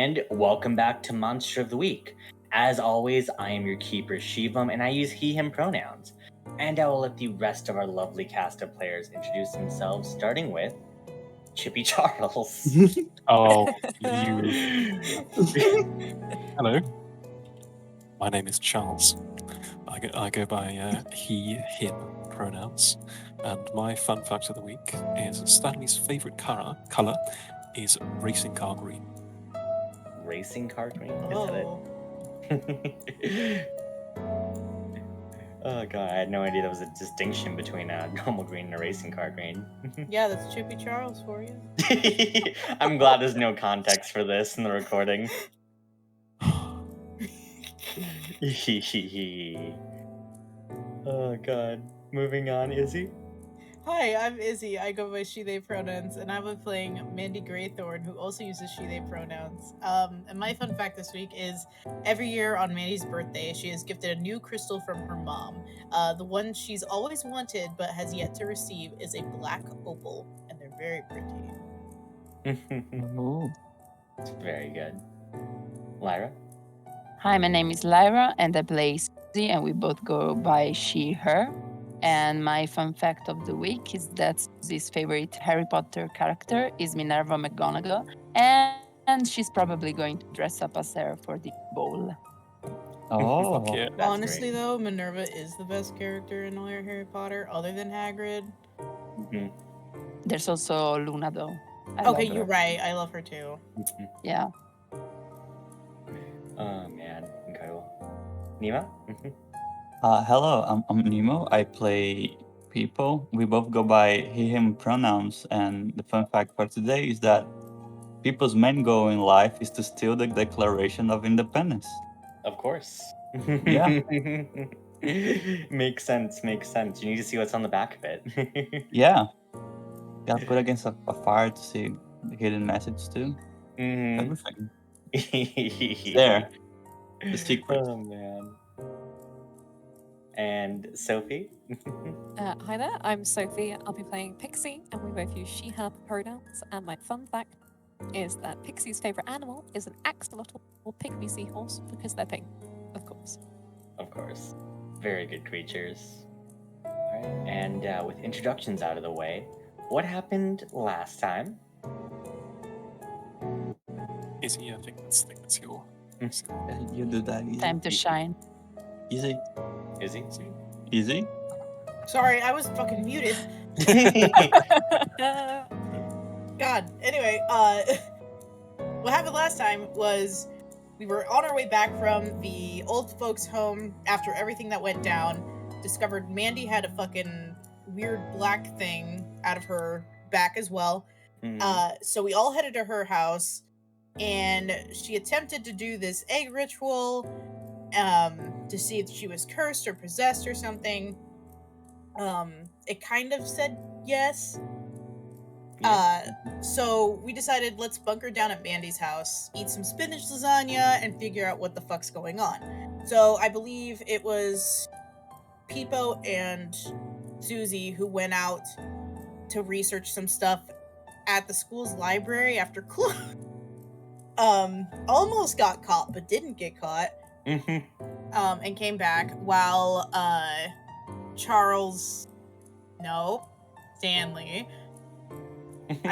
and welcome back to Monster of the Week. As always, I am your keeper Shivam, and I use he/him pronouns. And I will let the rest of our lovely cast of players introduce themselves, starting with Chippy Charles. Oh, you. Hello. My name is Charles. I go by he, him pronouns. And my fun fact of the week is Stanley's favourite color is racing car green. Racing car green? Oh. Is that it? Oh god, I had no idea there was a distinction between a normal green and a racing car green. Yeah, that's Chippy Charles for you. I'm glad there's no context for this in the recording. Oh god. Moving on, Izzy. Hi, I'm Izzy. I go by she/they pronouns, and I've been playing Mandy Graythorn, who also uses she/they pronouns. And my fun fact this week is every year on Mandy's birthday, she is gifted a new crystal from her mom. The one she's always wanted but has yet to receive is a black opal, and they're very pretty. Ooh. It's very good. Lyra? Hi, my name is Lyra, and I play Susie, and we both go by she, her. And my fun fact of the week is that Susie's favorite Harry Potter character is Minerva McGonagall, and she's probably going to dress up as her for the ball. Oh, Fuck yeah. That's Honestly, great. though, Minerva is the best character in all of Harry Potter, other than Hagrid. Mhm. There's also Luna, though. I Okay, love you're her. right. I love her too. Yeah. Oh man, incredible. Nima? Hello, I'm Nemo. I play People. We both go by he, him pronouns, and the fun fact for today is that people's main goal in life is to steal the Declaration of Independence. Of course. Yeah. Makes sense, makes sense. You need to see what's on the back of it. Yeah. Gotta put against a fire to see the hidden message too. Mhm. Everything. There. The secret. Oh man. And Sophie? Hi there, I'm Sophie. I'll be playing Pixie, and we both use she, her pronouns. And my fun fact is that Pixie's favourite animal is an axolotl or pygmy seahorse because they're pink, of course. Of course. Very good creatures. Alright, and with introductions out of the way, what happened last time? Izzy, I think that's your. You do that. Easy. Time to shine. Easy. Izzy? Easy. Sorry, I was fucking muted. God. Anyway, what happened last time was we were on our way back from the old folks' home after everything that went down. Discovered Mandy had a fucking weird black thing out of her back as well. So we all headed to her house, and she attempted to do this egg ritual to see if she was cursed or possessed or something. It kind of said yes. So we decided let's bunker down at Mandy's house, eat some spinach lasagna, and figure out what the fuck's going on. So I believe it was Peepo and Susie who went out to research some stuff at the school's library after almost got caught but didn't get caught. And came back while Stanley.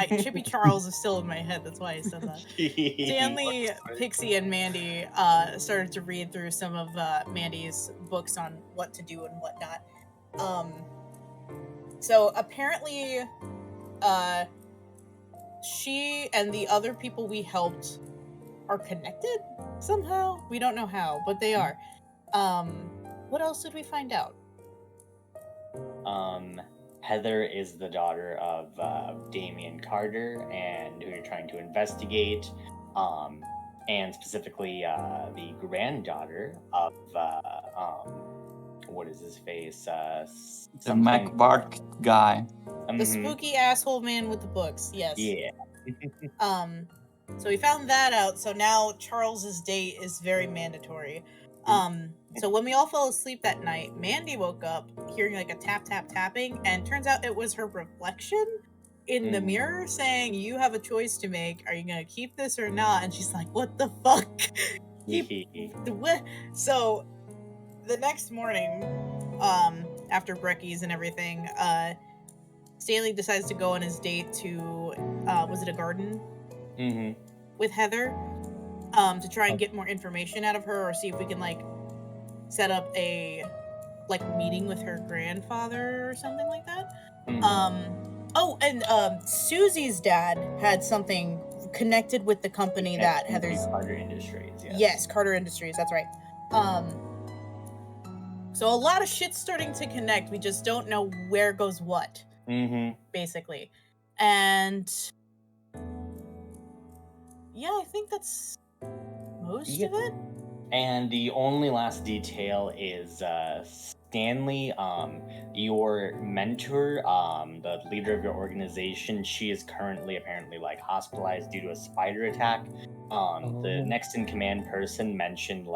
Chippy Charles is still in my head, that's why I said that. Stanley, Pixie, and Mandy started to read through some of Mandy's books on what to do and whatnot. So apparently, she and the other people we helped are connected somehow. We don't know how, but they are. What else did we find out? Heather is the daughter of Damien Carter, and who you're trying to investigate. And specifically the granddaughter of what is his face? The Mac Bart guy. The spooky asshole man with the books. Yes. Yeah. So we found that out. So now Charles's date is very mandatory. So when we all fell asleep that night, Mandy woke up hearing like a tap tap tapping, and turns out it was her reflection. in the mirror saying, "You have a choice to make. Are you gonna keep this or not?" And she's like, "What the fuck?" What? So the next morning, after Brecky's and everything, Stanley decides to go on his date to, was it a garden? Mm-hmm. With Heather, to try and get more information out of her, or see if we can like set up a meeting with her grandfather or something like that. Oh, and Susie's dad had something connected with the company that Heather's Carter Industries. Yes, Carter Industries. That's right. So a lot of shit's starting to connect. We just don't know where goes what. Basically, and yeah, I think that's most of it. And the only last detail is Stanley, your mentor, the leader of your organization, she is currently apparently hospitalized due to a spider attack. The next in command person mentioned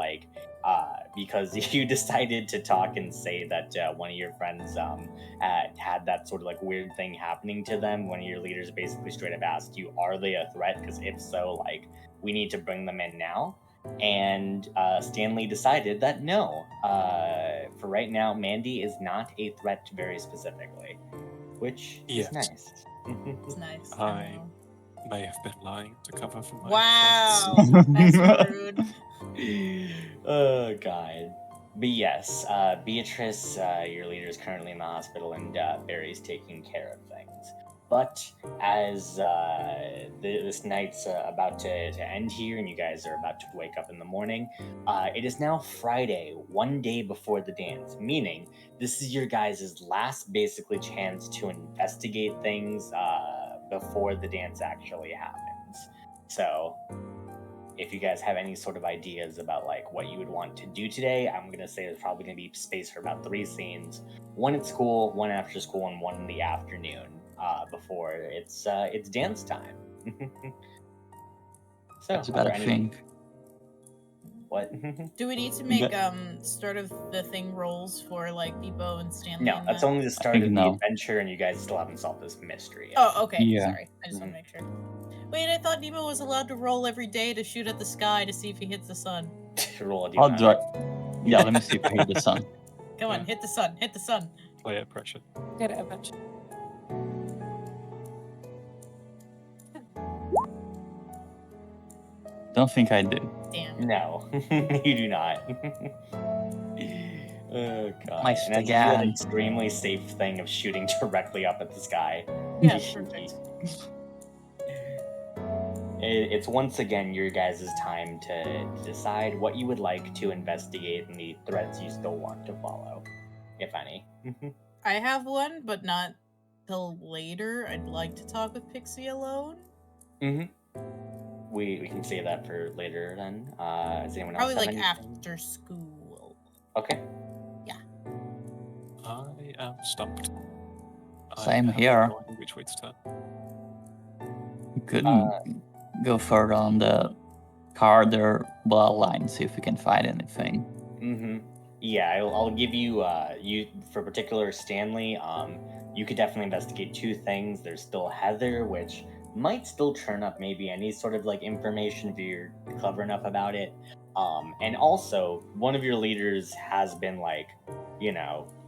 because you decided to talk and say that one of your friends had that sort of weird thing happening to them. One of your leaders basically straight up asked you, "Are they a threat? Because if so, we need to bring them in now." And Stanley decided that no, for right now, Mandy is not a threat very specifically, which is nice. It's nice. I may have been lying to cover for my Wow, nice and rude. Oh, God. But yes, Beatrice, your leader, is currently in the hospital, and Barry's taking care of things. But as this night's about to end here, and you guys are about to wake up in the morning, it is now Friday, one day before the dance, meaning this is your guys' last basically chance to investigate things before the dance actually happens. So if you guys have any sort of ideas about what you would want to do today, I'm going to say there's probably going to be space for about 3 scenes. One at school, one after school, and one in the afternoon before it's dance time. So That's about a thing. What? Do we need to make start of the thing rolls for Depot and Stanley? No, that's only the start of the adventure, and you guys still haven't solved this mystery yet. Oh, okay. Yeah. Sorry, I just want to make sure. Wait, I thought Depot was allowed to roll every day to shoot at the sky to see if he hits the sun. Roll a I'll d100. do it. Yeah, let me see if I hit the sun. Come on, hit the sun, hit the sun. Player pressure. Get it eventually. Don't think I do. Damn. No, you do not. Oh, God. My And that's an extremely safe thing of shooting directly up at the sky. Yeah, perfect. It's once again your guys' time to decide what you would like to investigate and the threads you still want to follow, if any. I have one, but not till later. I'd like to talk with Pixie alone. We can say that for later then. Does anyone else Probably have anything? after school. Okay. I am stumped. Same I have here. no idea which way to turn. You couldn't go further on the Carter bloodline, see if we can find anything. Yeah, I'll give you you for particular Stanley. You could definitely investigate 2 things. There's still Heather, which might still turn up maybe any sort of information if you're clever enough about it. And also one of your leaders has been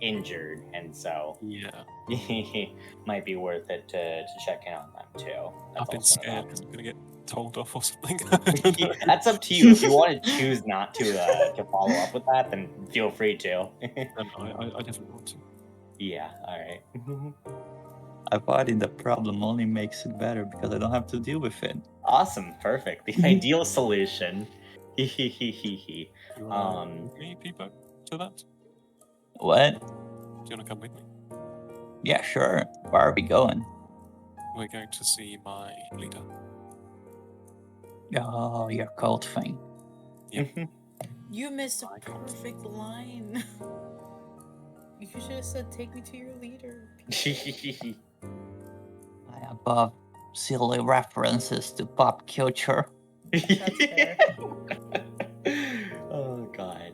injured, and so might be worth it to check in on them too. I've been scared because I'm gonna get told off or something. That's up to you. If you want to choose not to follow up with that, then feel free to. I definitely want to. Yeah, alright. Avoiding the problem only makes it better because I don't have to deal with it. Awesome, perfect. The ideal solution. You want me, people, to that? What? Do you want to come with me? Yeah, sure. Where are we going? We're going to see my leader. Oh, your cult thing. You missed a perfect line. You should have said, "Take me to your leader." I above silly references to pop culture. That's fair. Oh, God.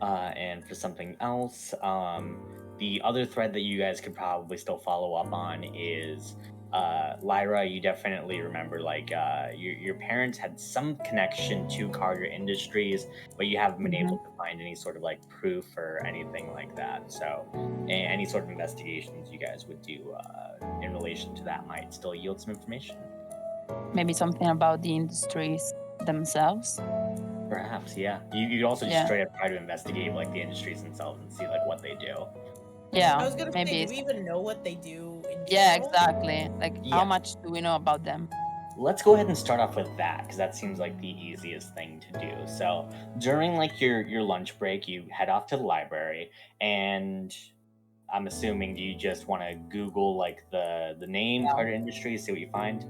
And for something else, the other thread that you guys could probably still follow up on is Lyra. You definitely remember your parents had some connection to Carter Industries, but you haven't been able to find any sort of like proof or anything like that. So any sort of investigations you guys would do in relation to that might still yield some information. Maybe something about the industries themselves. Perhaps, yeah. You could also just Yeah. straight up try to investigate like the industries themselves and see like what they do. Yeah. I was gonna say, maybe do it's- we even know what they do in Yeah, general? exactly. Like, Yeah. how much do we know about them? Let's go ahead and start off with that because that seems like the easiest thing to do. So during like your lunch break, you head off to the library, and I'm assuming, do you just want to Google like the name Carter Industries, see what you find?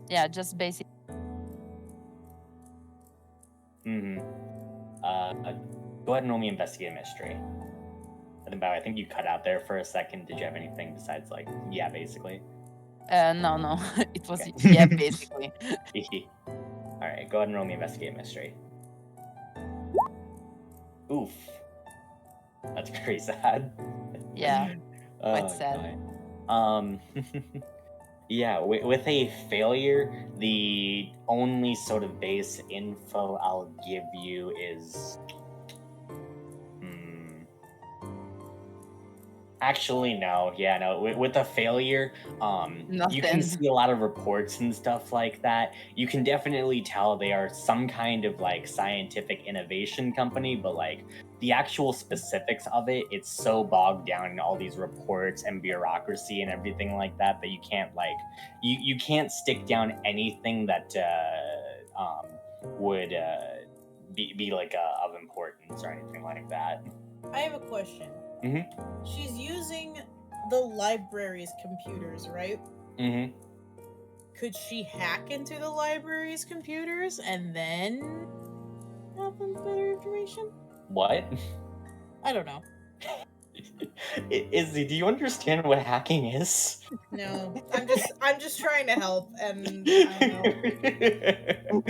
Yeah, just basic. Mm-hmm. Go ahead and roll me investigate a mystery. I think you cut out there for a second. Did you have anything besides like, yeah, basically? No. It was, Okay. yeah, basically. All right, go ahead and roll me investigate a mystery. Oof. That's very sad. Yeah, quite Oh, sad. God. Yeah, with a failure, the only sort of base info I'll give you is actually, no. Yeah, no. With a failure, you can Nothing. see a lot of reports and stuff like that. You can definitely tell they are some kind of like scientific innovation company, but like the actual specifics of it, it's so bogged down in all these reports and bureaucracy and everything like that that you can't like you can't stick down anything that would be like of importance or anything like that. I have a question. Mm-hmm. She's using the library's computers, right? Mm-hmm. Could she hack into the library's computers and then have them better information? What? I don't know. Izzy, do you understand what hacking is? No, I'm just trying to help, and I don't know.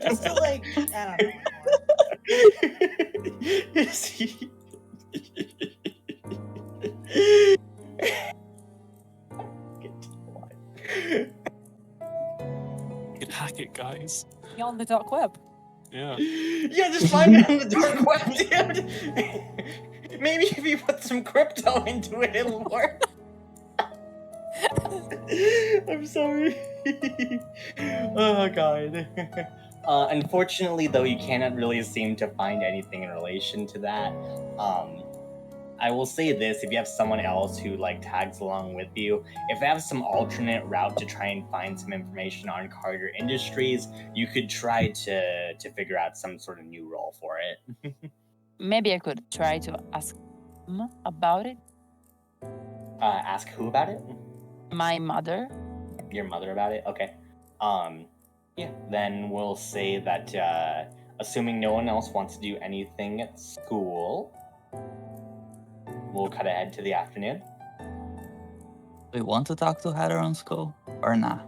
Just to like, I don't know. Izzy. You can hack it, guys. You're on the dark web. Yeah. Yeah, just find it on the dark web, dude. Maybe if you put some crypto into it, it'll work. I'm sorry. Oh god. Unfortunately, though, you cannot really seem to find anything in relation to that. I will say this: if you have someone else who like tags along with you, if they have some alternate route to try and find some information on Carter Industries, you could try to figure out some sort of new role for it. Maybe I could try to ask them about it. Ask who about it? My mother. Your mother about it? Okay. Yeah, then we'll say that assuming no one else wants to do anything at school, we'll cut ahead to the afternoon. Do you want to talk to Heather on school or not?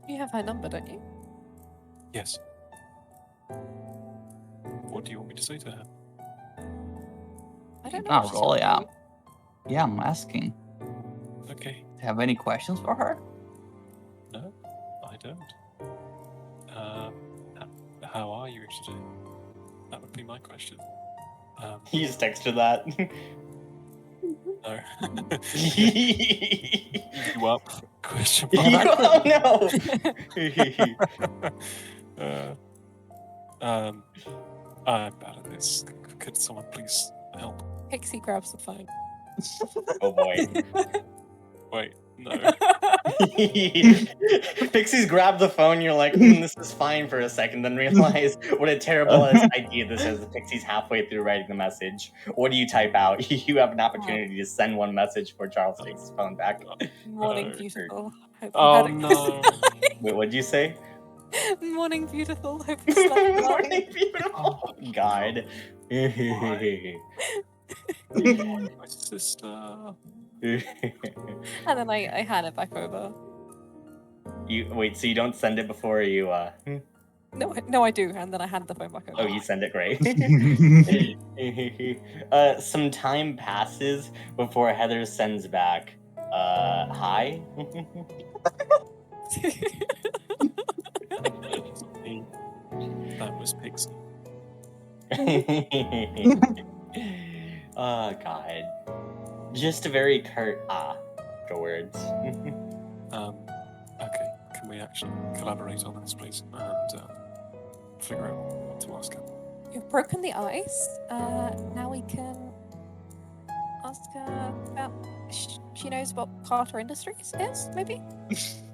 You have her number, don't you? Yes. What do you want me to say to her? I don't know. Oh, if she's roll, your yeah. mate. Yeah, I'm asking. Okay. Do you have any questions for her? No, I don't. How are you today? That would be my question. You just texted that. No. You You up? Question mark. oh no! I'm bad at this. Could someone please help? Pixie grabs the phone. Oh boy. Wait, no. Pixies grab the phone, you're like, this is fine for a second, then realize what a terrible idea this is. The Pixie's halfway through writing the message. What do you type out? You have an opportunity to send one message before Charles takes his phone back. Morning, No. beautiful. Hope you Oh had a no. Wait, what'd you say? Morning, beautiful. Hope you slept well. Morning, beautiful. God. My sister. And then I hand it back over. You wait, so you don't send it before you No, I do, and then I hand the phone back over. Oh, you send it great. Some time passes before Heather sends back, hi? That was Pixie. Oh, God. Just a very curt afterwards. Okay, can we actually collaborate on this, please, and figure out what to ask her? You've broken the ice. Now we can ask her about. She knows what Carter Industries is, maybe.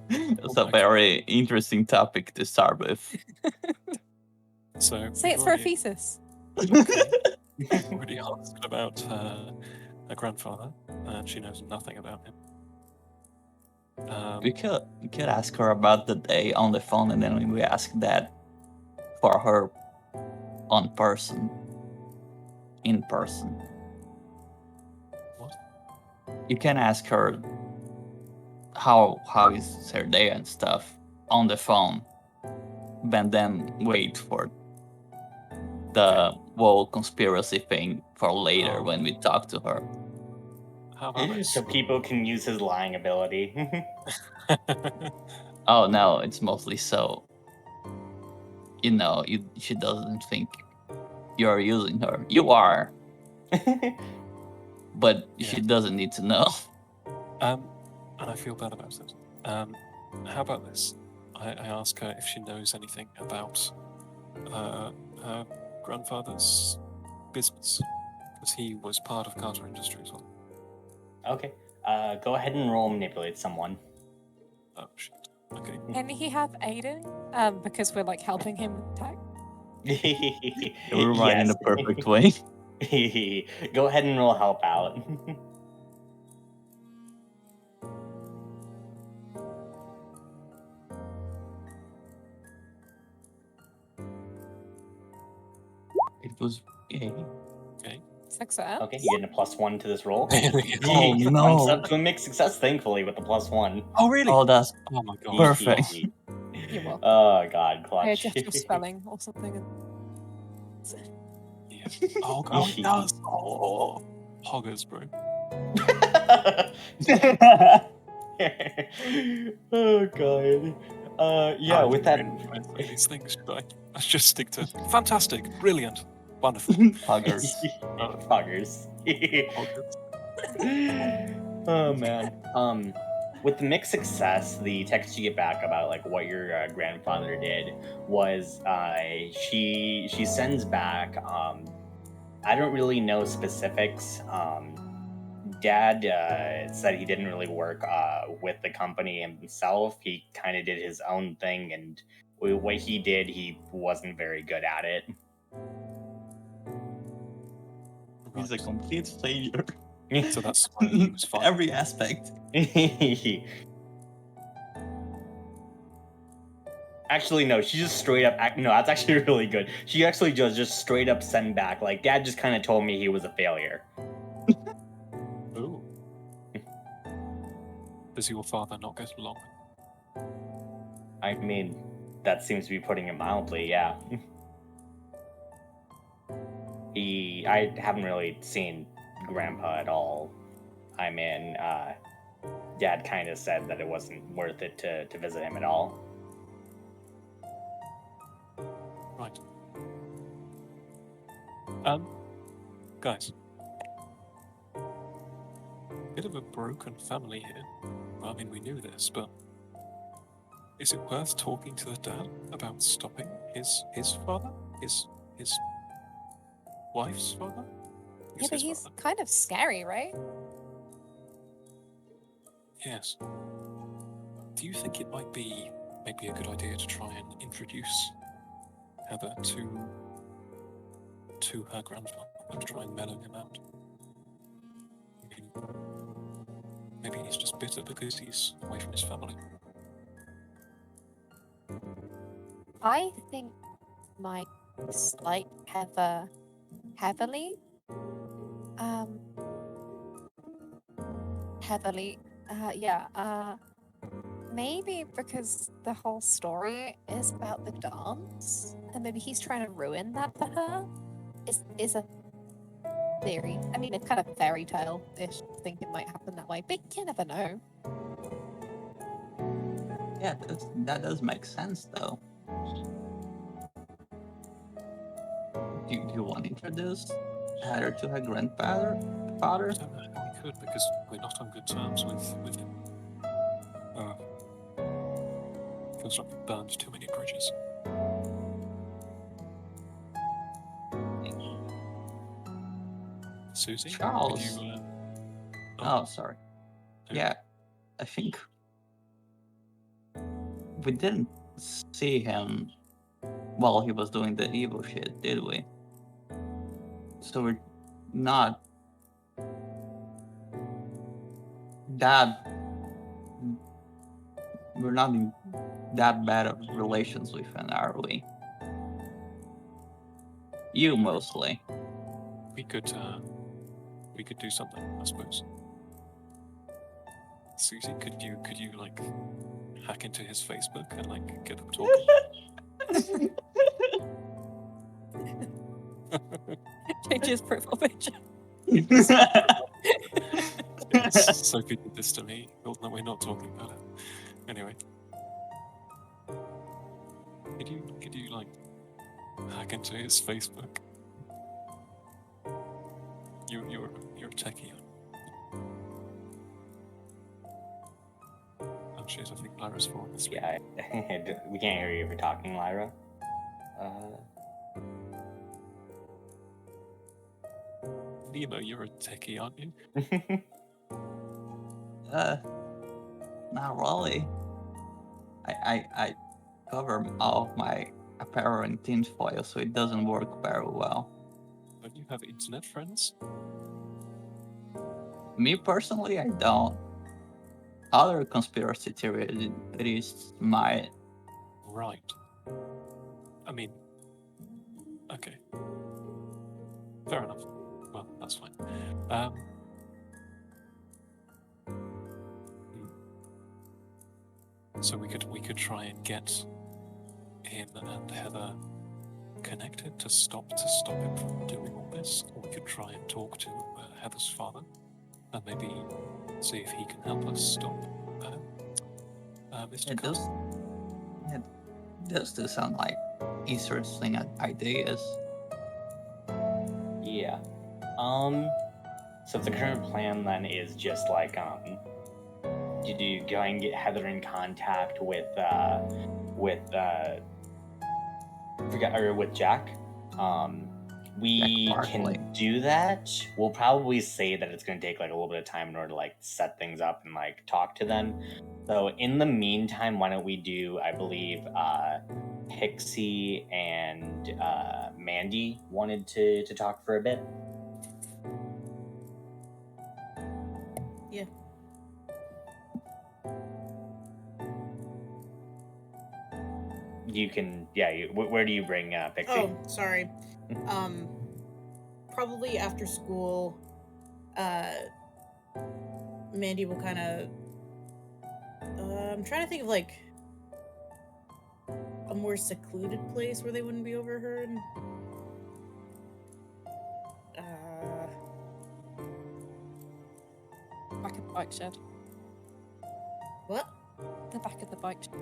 It's a very interesting topic to start with. So Say we've it's for a already- thesis. We've already asked about her grandfather, and she knows nothing about him. We could ask her about the day on the phone, and then we ask that for her in person. What? You can ask her how is her day and stuff on the phone, but then wait for the whole conspiracy thing for later when we talk to her. How about this? So people can use his lying ability. Oh no, it's mostly so. She doesn't think you're using her. You are, but she doesn't need to know. And I feel bad about it. How about this? I ask her if she knows anything about her grandfather's business, because he was part of Carter Industries. Okay. Go ahead and roll manipulate someone. Oh shit. Okay. Can he have Aiden? Because we're like helping him with tech. We're right in the perfect way. Go ahead and roll help out. It was. Success. Okay, you're getting a +1 to this roll. Oh no! It's up to a mixed success, thankfully, with the +1. Oh really? Oh, that's Oh my god. perfect. You're welcome. Oh God, I clutch. adjust your spelling or something. Yeah. Oh god, it does. Oh, hoggers, bro. Oh God. Yeah. I With didn't that, really say these things, should I? Let's just stick to fantastic, brilliant, wonderful. Huggers. Poggers. Hoggers. Oh man. With the mixed success, the text you get back about like what your grandfather did was she sends back. I don't really know specifics. Dad said he didn't really work with the company himself. He kind of did his own thing, and what he did, he wasn't very good at it. He's a complete failure. So that's why he was fired. Every aspect. Actually, no, she just straight up. No, that's actually really good. She actually just straight up sent back. Like, Dad just kind of told me he was a failure. Ooh. Does your father not get along? I mean, that seems to be putting it mildly, yeah. I haven't really seen Grandpa at all. I mean, Dad kind of said that it wasn't worth it to visit him at all. Right. Guys. Bit of a broken family here. I mean, we knew this, but is it worth talking to the dad about stopping his father? His wife's father? Yeah, but his he's father. kind of scary, right? Yes. Do you think it might be maybe a good idea to try and introduce Heather to her grandfather, to try and mellow him out? Maybe he's just bitter because he's away from his family. I think my slight heavily, maybe because the whole story is about the dance, and maybe he's trying to ruin that for her. Is a theory. I mean, it's kind of fairy tale-ish. Think it might happen that way, but you never know. Yeah, that does make sense, though. Do you want to introduce Heather to her grandfather? I Father? don't know how we could because we're not on good terms with him. Feels like we've burned too many bridges. Susie, Charles. could you? Oh, sorry. Who? Yeah, I think we didn't see him while he was doing the evil shit, did we? So we're not that we're not in that bad of relations with him, are we? You mostly. We could do something, I suppose. Susie, could you like hack into his Facebook and like get them talking? Change his profile picture. Sophie did this to me. Well, no, we're not talking about it. Anyway, could you like hack into his Facebook? You're a techie. Oh shit! I think Lyra's falling asleep. Yeah, we can't hear you if you're talking, Lyra. Nemo, you're a techie, aren't you? Not really. I cover all of my apparel in tinfoil, so it doesn't work very well. Don't you have internet friends? Me personally, I don't. Other conspiracy theorists might. Right. I mean, okay. Fair enough. Well, that's fine. So we could try and get him and Heather connected to stop him from doing all this, or we could try and talk to Heather's father and maybe see if he can help us stop Mr. Yeah, those do sound like interesting ideas. Yeah. So if the current plan then is just like did you go and get Heather in contact with Jack? We Jack Barkley. can do that. We'll probably say that it's going to take like a little bit of time in order to like set things up and like talk to them. So in the meantime, why don't we do, I believe, Pixie and Mandy wanted to talk for a bit. Yeah. You can, yeah. Where do you bring Pixie? Oh, sorry. Probably after school, Mandy will kind of. I'm trying to think of like a more secluded place where they wouldn't be overheard. Back of the bike shed. What? The back of the bike shed.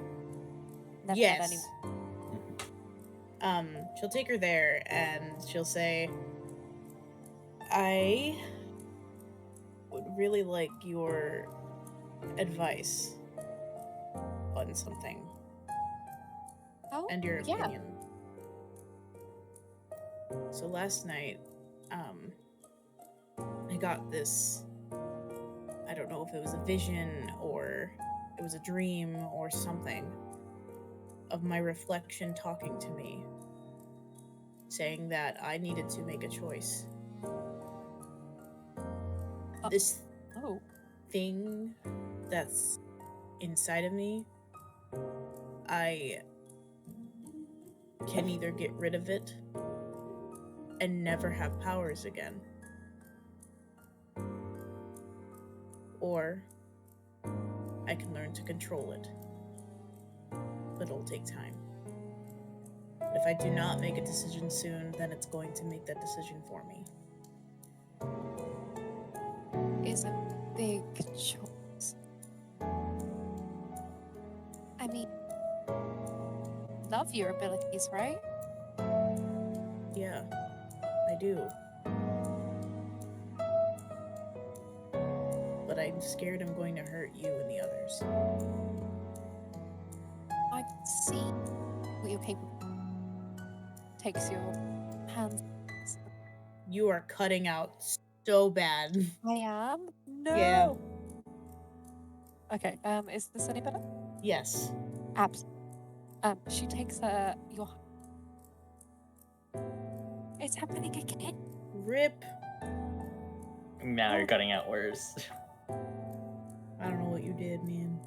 Never Yes. had anyone. She'll take her there and she'll say, I would really like your advice on something Oh, and your yeah. opinion. So last night, I got this, I don't know if it was a vision or it was a dream or something, of my reflection talking to me, saying that I needed to make a choice. This Oh, thing that's inside of me, I can either get rid of it and never have powers again, I can learn to control it. But it'll take time. If I do not make a decision soon, then it's going to make that decision for me. Is a big choice. I mean, love your abilities, right? Yeah, I do. But I'm scared I'm going to hurt you and the others. I can see what you're capable of. Takes your hands. You are cutting out so bad. I am? No. Yeah. Okay, is this any better? Yes. Absolutely. She takes your. It's happening again. Rip. Now you're cutting out worse. I don't know what you did, man.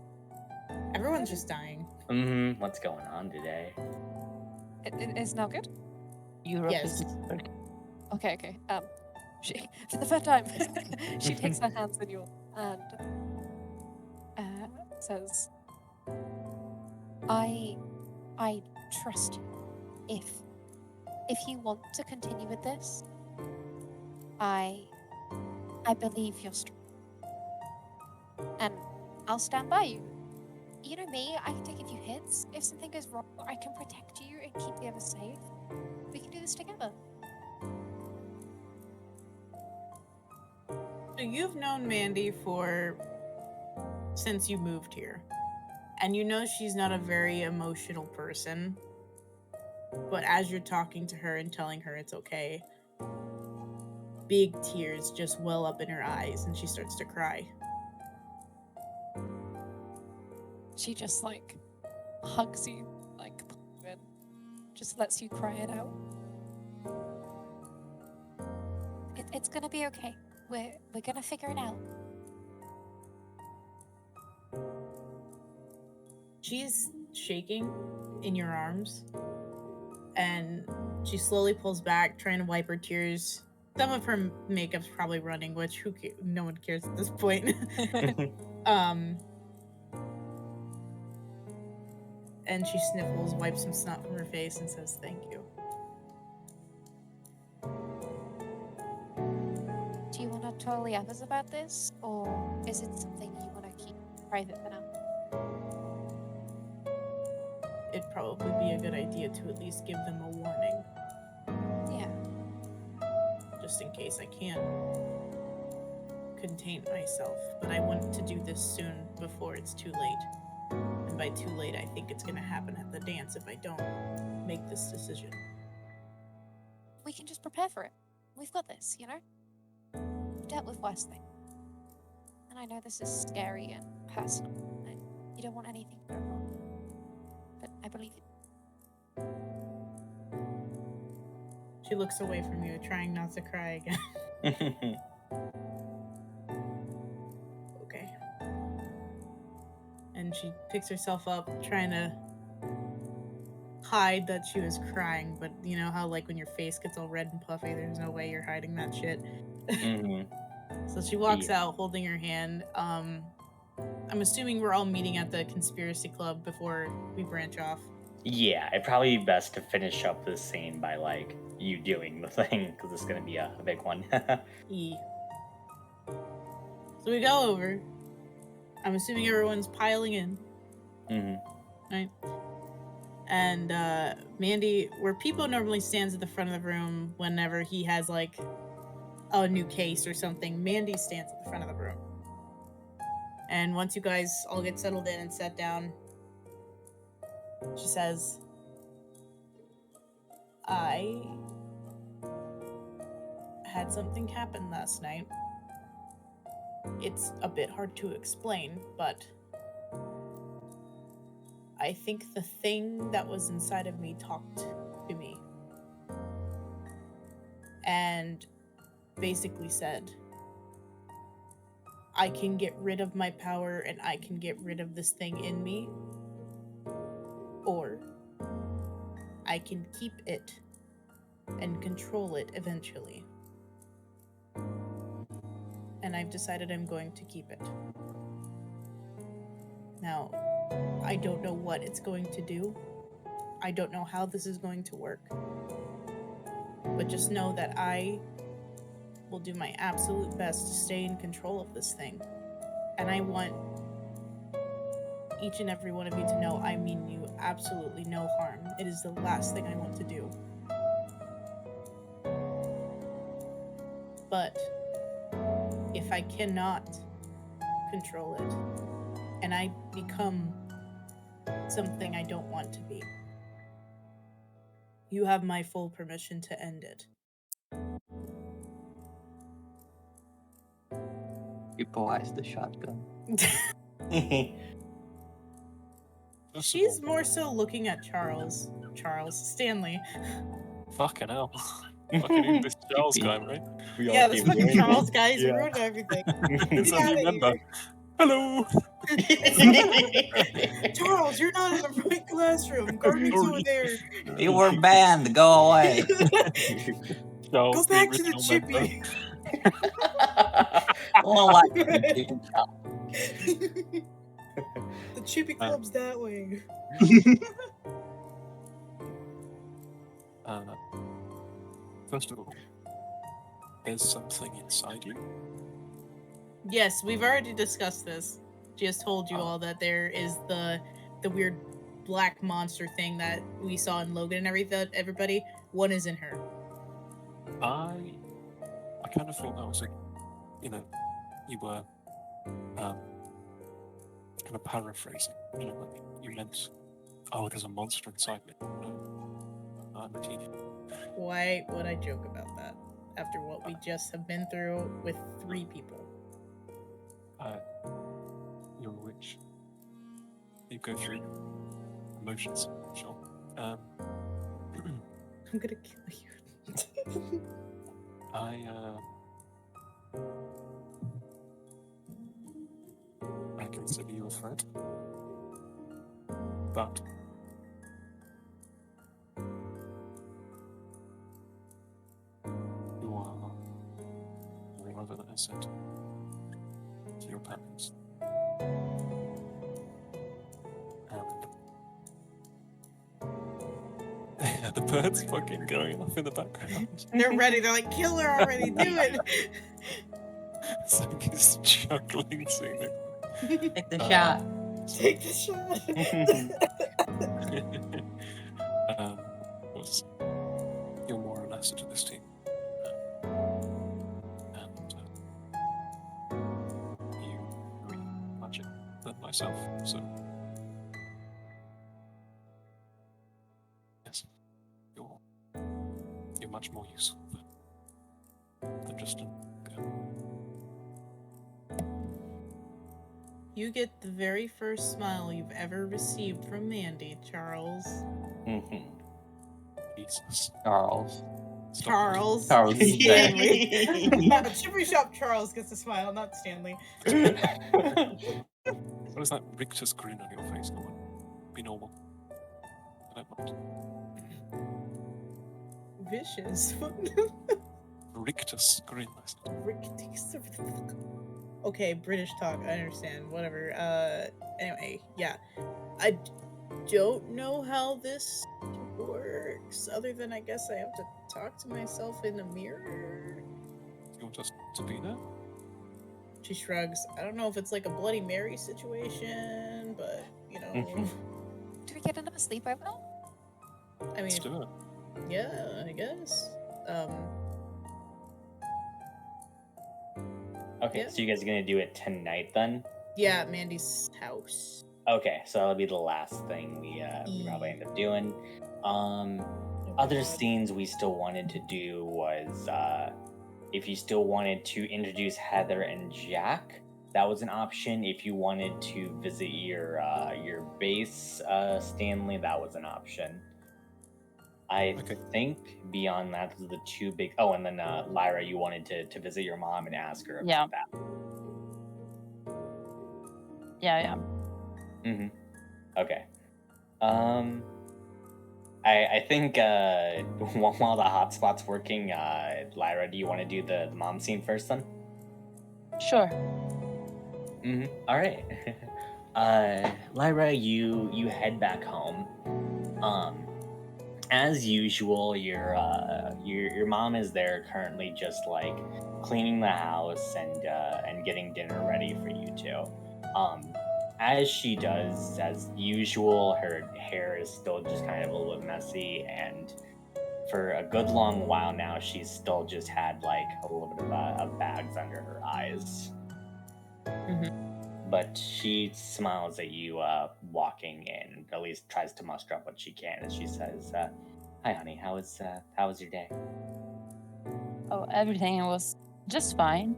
Everyone's just dying. What's going on today? It's now good? Europe Yes. is not Okay. She, for the first time, she takes her hands in yours and says, I trust you. If you want to continue with this, I believe you're strong. And I'll stand by you. You know me, I can take a few hits. If something goes wrong, I can protect you and keep the others safe. We can do this together. So you've known Mandy since you moved here. And you know she's not a very emotional person. But as you're talking to her and telling her it's okay, big tears just well up in her eyes and she starts to cry. She just hugs you, and just lets you cry it out. It's gonna be okay. We're gonna figure it out. She's shaking in your arms, and she slowly pulls back, trying to wipe her tears. Some of her makeup's probably running, which no one cares at this point. And she sniffles, wipes some snot from her face, and says, "Thank you." Do you want to tell the others about this, or is it something you want to keep private for now? It'd probably be a good idea to at least give them a warning, Yeah. just in case I can't contain myself. But I want to do this soon before it's too late. And by too late, I think it's going to happen at the dance if I don't make this decision. We can just prepare for it. We've got this, you know? We've dealt with worse things. And I know this is scary and personal, and you don't want anything to go wrong. But I believe you. She looks away from you, trying not to cry again. Okay. And she picks herself up, trying to hide that she was crying, but you know how when your face gets all red and puffy, there's no way you're hiding that shit. So she walks out holding her hand. I'm assuming we're all meeting at the conspiracy club before we branch off. Yeah, it'd probably be best to finish up this scene by you doing the thing, because it's gonna be a big one. So we go over. I'm assuming everyone's piling in. Right? And Mandy, where Peepo normally stands at the front of the room whenever he has a new case or something, Mandy stands at the front of the room. And once you guys all get settled in and sat down, she says, I had something happen last night. It's a bit hard to explain, but I think the thing that was inside of me talked to me and basically said, I can get rid of my power and I can get rid of this thing in me, or I can keep it and control it eventually. And I've decided I'm going to keep it. Now, I don't know what it's going to do. I don't know how this is going to work. But just know that I will do my absolute best to stay in control of this thing. And I want each and every one of you to know I mean you absolutely no harm. It is the last thing I want to do. But if I cannot control it, and I become something I don't want to be, you have my full permission to end it. People eyes the shotgun. First of She's all, more so looking at Stanley. fucking hell. Fucking who this Charles guy, right? We all Yeah, this keep fucking doing Charles guy is Yeah. ruined everything. It's a Get new outta member. here. Hello! it. Charles, you're not in the right classroom. Garbage Sorry. over there. You were banned. Go away. Charles, Go the back to the original chippy. Oh, like you. The chippy club's that way. First of all, there's something inside you. Yes, we've already discussed this. Just told you all that there is the weird black monster thing that we saw in Logan and everybody. One is in her. I kind of thought that was you were kind of paraphrasing. Like you meant, oh, there's a monster inside me. No, I'm a genius. Why would I joke about that after what we just have been through with 3 people? You're a witch. You go through emotions, sure. I'm gonna kill you. I consider you a threat, but you are more of an asset to your parents. And the birds fucking going off in the background. They're ready. They're like, kill her already. Do it. Somebody's chuckling soon. Take the shot. Take the shot. Was you're more an asset to this team, and you read magic than myself. So yes, you're much more useful than just a girl. You get the very first smile you've ever received from Mandy, Charles. Jesus. Charles. Stop Charles. Charles is dead. Stanley. Yeah, but Chippery Shop Charles gets a smile, not Stanley. What is that rictus grin on your face? Come on. Be normal. I don't mind. Vicious. Rictus grin, I said. Okay, British talk. I understand. Whatever. Anyway, yeah. I don't know how this works, other than I guess I have to talk to myself in the mirror. You want us to be there? She shrugs. I don't know if it's like a Bloody Mary situation, but you know. Do we get another sleepover? I Let's mean, do it. yeah, I guess. Okay, Yeah. so you guys are gonna do it tonight then? Yeah, Mandy's house. Okay, so that'll be the last thing we probably end up doing. Other scenes we still wanted to do was if you still wanted to introduce Heather and Jack, that was an option. If you wanted to visit your base, Stanley, that was an option. I Okay. think beyond that, those are the 2 big. Oh, and then Lyra, you wanted to visit your mom and ask her about Yeah. that. Yeah. Mm-hmm. Okay. I think while the hotspot's working, Lyra, do you want to do the mom scene first then? Sure. Mm-hmm. All right. Lyra, you head back home. Um, as usual, your mom is there currently, just like cleaning the house and getting dinner ready for you two. As she does, as usual, her hair is still just kind of a little bit messy, and for a good long while now, she's still just had like a little bit of bags under her eyes. But she smiles at you walking in, or at least tries to muster up what she can, as she says, "Hi, honey. How was your day?" Oh, everything was just fine,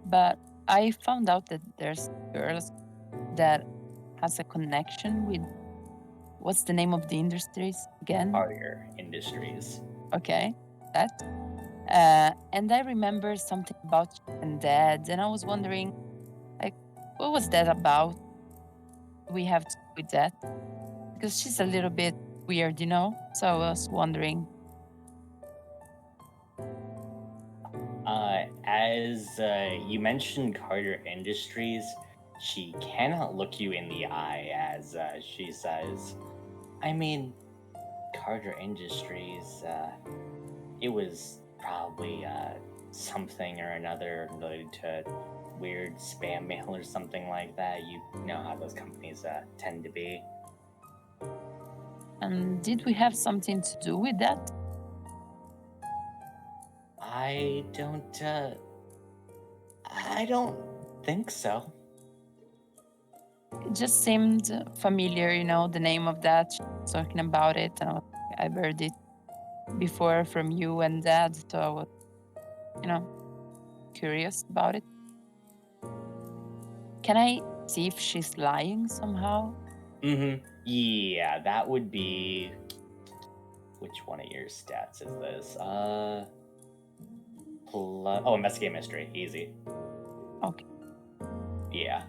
but I found out that there's girls that has a connection with what's the name of the industries again? Carrier Industries. Okay, that. And I remember something about you and dad, and I was wondering, like, what was that about? We have to do with that because she's a little bit weird, you know. So I was wondering. As you mentioned Carter Industries, she cannot look you in the eye as she says, "I mean, Carter Industries, it was probably something or another related to weird spam mail or something like that. You know how those companies tend to be." And did we have something to do with that? I don't think so. It just seemed familiar, you know, the name of that. She was talking about it, and I've heard it before from you and dad, so I was, you know, curious about it. Can I see if she's lying somehow? Yeah, that would be. Which one of your stats is this? Investigate mystery, easy. Okay. Yeah.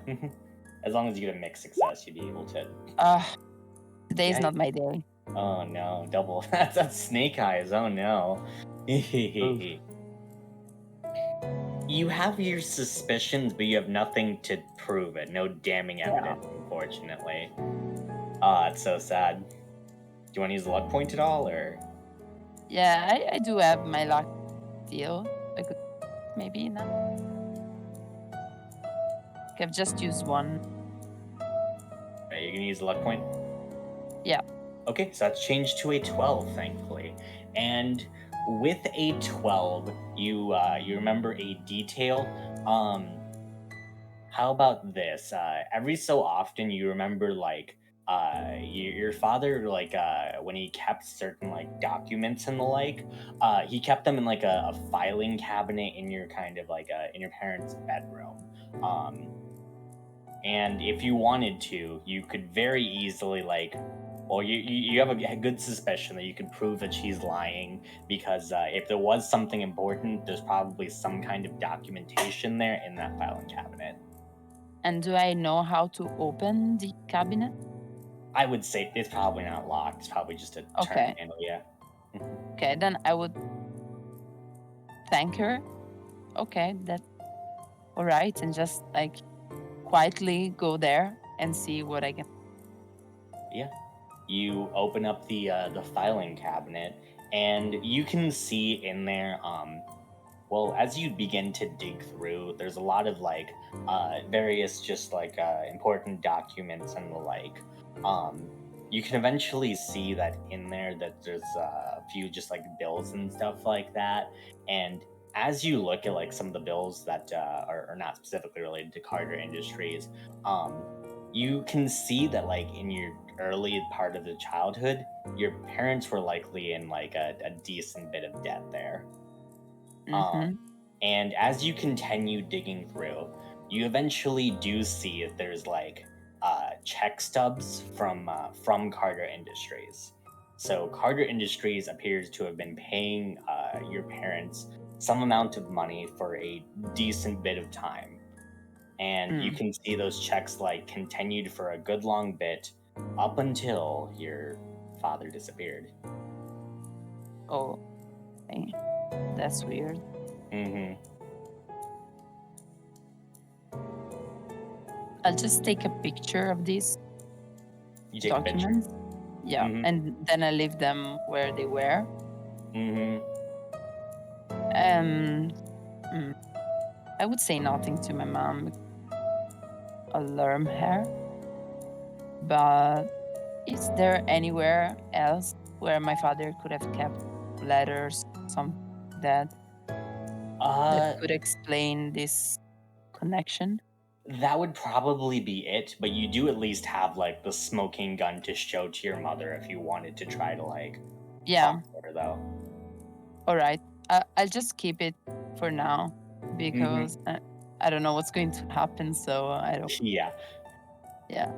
As long as you get a mixed success, you'd be able to. Today's Yeah. not my day. Oh no, double. That's snake eyes. Oh no. You have your suspicions, but you have nothing to prove it. No damning evidence, unfortunately. It's so sad. Do you want to use the luck point at all, or? Yeah, I do have my luck deal. I could maybe not. I've just used one. Right, you gonna use the luck point? Yeah. Okay, so that's changed to a 12, thankfully. And with a 12, you remember a detail. How about this? Every so often, you remember like your father, like when he kept certain like documents and the like, he kept them in like a filing cabinet in your kind of like in your parents' bedroom. And if you wanted to, you could very easily like, well, you have a good suspicion that you could prove that she's lying because if there was something important, there's probably some kind of documentation there in that filing cabinet. And do I know how to open the cabinet? I would say it's probably not locked. It's probably just a turn handle, yeah. Okay, then I would thank her. Okay, that's all right, and just like quietly go there and see what I can. Yeah. You open up the filing cabinet, and you can see in there. Well, as you begin to dig through, there's a lot of like various just like important documents and the like. You can eventually see that in there that there's a few just like bills and stuff like that. And as you look at like some of the bills that are not specifically related to Carter Industries, you can see that like in your early part of the childhood, your parents were likely in like a decent bit of debt there. And as you continue digging through, you eventually do see that there's like check stubs from Carter Industries. So Carter Industries appears to have been paying your parents some amount of money for a decent bit of time, and you can see those checks like continued for a good long bit up until your father disappeared. Oh, okay. That's weird. I'll just take a picture of these You take a picture. documents. Yeah, Mhm. and then I leave them where they were. Mm-hmm. Mm, I would say nothing to my mom. Alarm her. But is there anywhere else where my father could have kept letters, something that could explain this connection? That would probably be it, but you do at least have like the smoking gun to show to your mother if you wanted to try to like Yeah. talk to her, though. All right. I'll just keep it for now because I don't know what's going to happen. So I don't. Yeah. Yeah.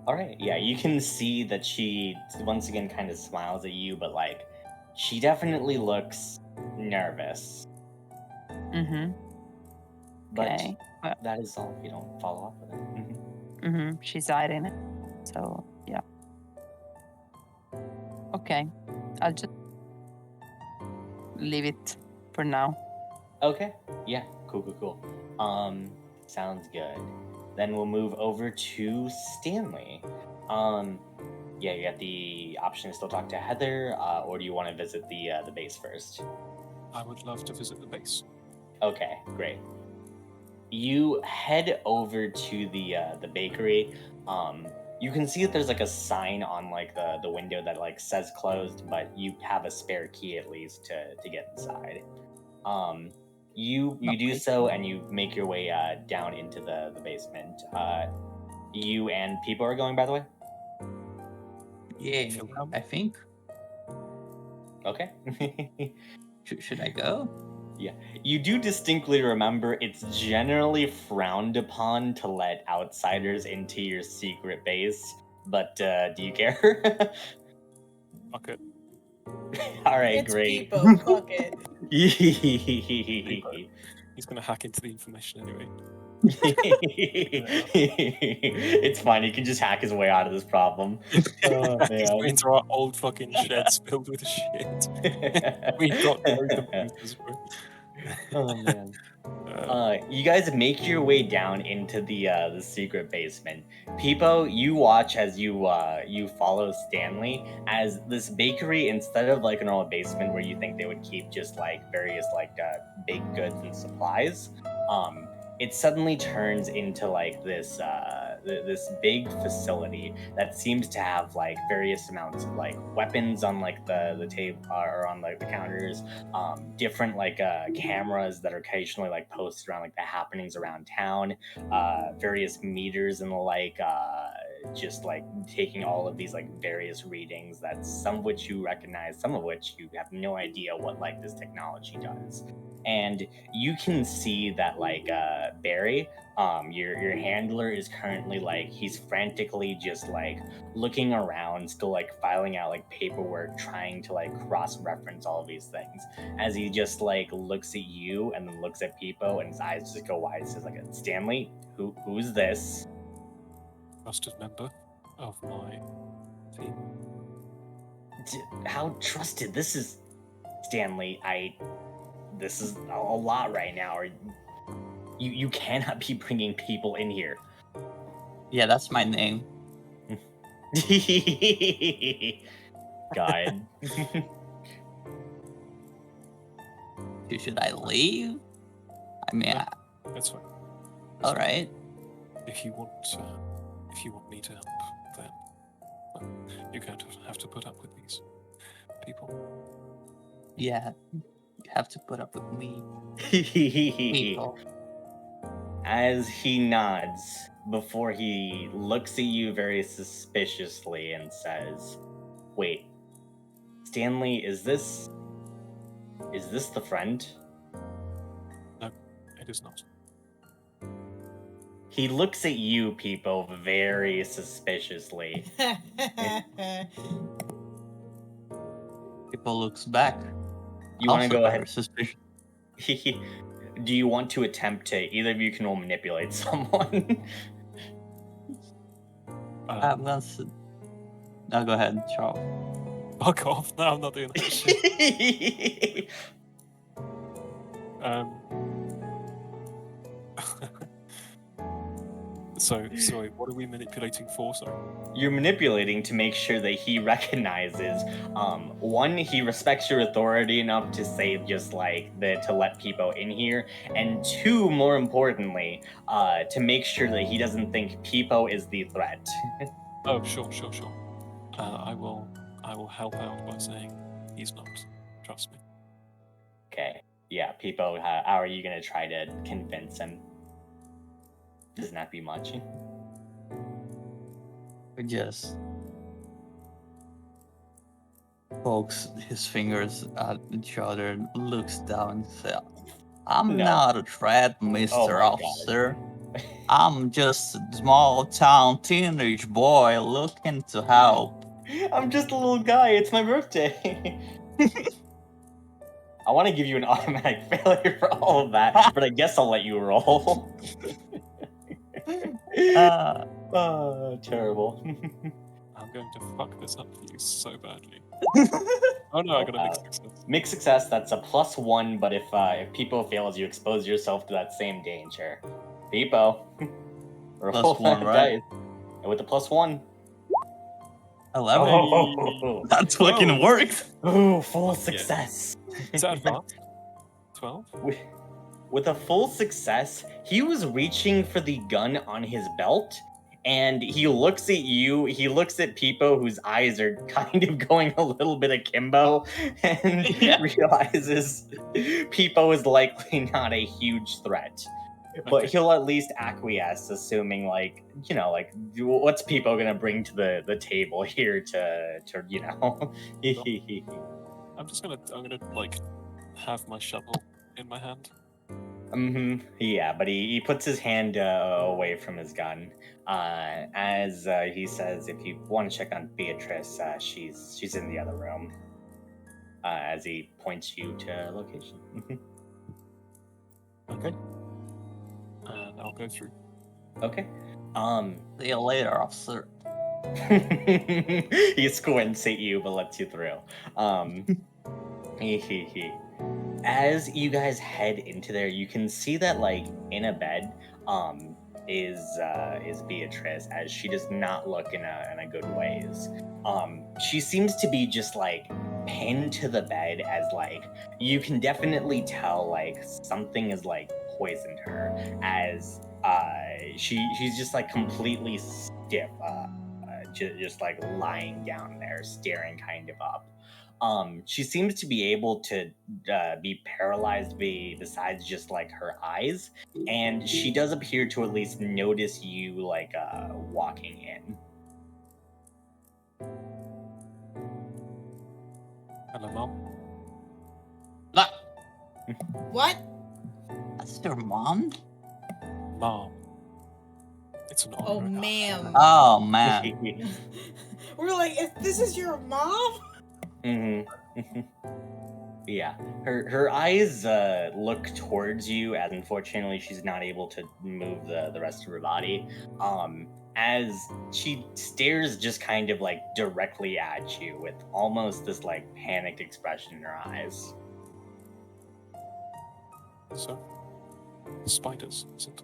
All right. Yeah, you can see that she once again kind of smiles at you, but like she definitely looks nervous. Mm-hmm. But Okay. Well, that is all if you don't follow up with it. mm-hmm. She's hiding it. So yeah. Okay. I'll just leave it for now. Okay. Yeah. Cool. Sounds good. Then we'll move over to Stanley. Yeah, you got the option to still talk to Heather, or do you want to visit the base first? I would love to visit the base. Okay, great. You head over to the bakery. You can see that there's like a sign on like the window that like says closed, but you have a spare key at least to get inside. You do Okay. so, and you make your way down into the basement. You and people are going, by the way. Yeah, I think. Okay. Should I go? You do distinctly remember it's generally frowned upon to let outsiders into your secret base, but do you care? Fuck it. All right, It's great. Peepo, fuck it. He's gonna hack into the information anyway. It's fine. He can just hack his way out of this problem. Oh, He's man. going into our old fucking sheds filled with shit. We've got no computers, bro. Oh man. You guys make your way down into the secret basement. Peepo, you watch as you follow Stanley as this bakery, instead of like a normal basement where you think they would keep just like various like baked goods and supplies, it suddenly turns into like this big facility that seems to have like various amounts of like weapons on like the table or on like the counters, different like cameras that are occasionally like posted around like the happenings around town, various meters and the like, just like taking all of these like various readings that some of which you recognize, some of which you have no idea what like this technology does. And you can see that like Barry, your handler is currently like he's frantically just like looking around, still like filing out like paperwork, trying to like cross-reference all of these things as he just like looks at you and then looks at Peepo and his eyes just go wide. Says like, Stanley, who's this? Trusted member of my team. How trusted? This is Stanley. This is a lot right now. You cannot be bringing people in here. Yeah, that's my name. God. Should I leave? I mean, Yeah. That's fine. all right. If you want me to help, then you're going to have to put up with these people. Yeah, you have to put up with me. People. As he nods before he looks at you very suspiciously and says, "Wait, Stanley, is this the friend?" No, it is not. He looks at you, people, very suspiciously. People looks back. You want to Also go ahead? suspicious. Do you want to attempt to? Either of you can roll manipulate someone. I'm gonna. No, go ahead, Charles. Fuck off! No, I'm not doing that shit. So, sorry, what are we manipulating for, sorry? You're manipulating to make sure that he recognizes, one, he respects your authority enough to say just like to let people in here, and two, more importantly, to make sure that he doesn't think Peepo is the threat. Oh, sure. I will help out by saying he's not. Trust me. Okay, yeah, Peepo, how are you gonna try to convince him? Doesn't that be much? He just pokes his fingers at each other, looks down and says, I'm No. not a threat, Mr. Oh my God. Officer. I'm just a small town teenage boy looking to help. I'm just a little guy. It's my birthday. I want to give you an automatic failure for all of that, but I guess I'll let you roll. Terrible. I'm going to fuck this up for you so badly. Oh no, I got a mixed success. Mixed success, that's a +1, but if Peepo fails, you expose yourself to that same danger. Peepo. Roll +1, that right? dice. And with the +1. 11. Oh, That fucking worked. Ooh, full success. Is that advanced? 12? With a full success, he was reaching for the gun on his belt, and he looks at you, he looks at Peepo, whose eyes are kind of going a little bit akimbo, and realizes Peepo is likely not a huge threat. But Okay. he'll at least acquiesce, assuming, like, you know, like, what's Peepo gonna bring to the table here to you know? I'm gonna like have my shovel in my hand. Yeah, but he puts his hand away from his gun as he says, if you want to check on Beatrice, she's in the other room. As he points you to location. Okay. And I'll go through. Okay. See you later, officer. He squints at you but lets you through. As you guys head into there, you can see that, like, in a bed is Beatrice, as she does not look in a good ways. She seems to be just like pinned to the bed, as like you can definitely tell like something is like poisoned her, as she's just like completely stiff, just like lying down there staring kind of up. She seems to be able to be paralyzed besides just like her eyes, and she does appear to at least notice you like walking in. Hello, Mom. What? That's your mom? Mom. It's an honor. Oh, ma'am. Oh, man. We're like, if this is your mom? Yeah, her eyes look towards you, as unfortunately she's not able to move the rest of her body. As she stares just kind of like directly at you with almost this like panicked expression in her eyes. So, spiders, is it?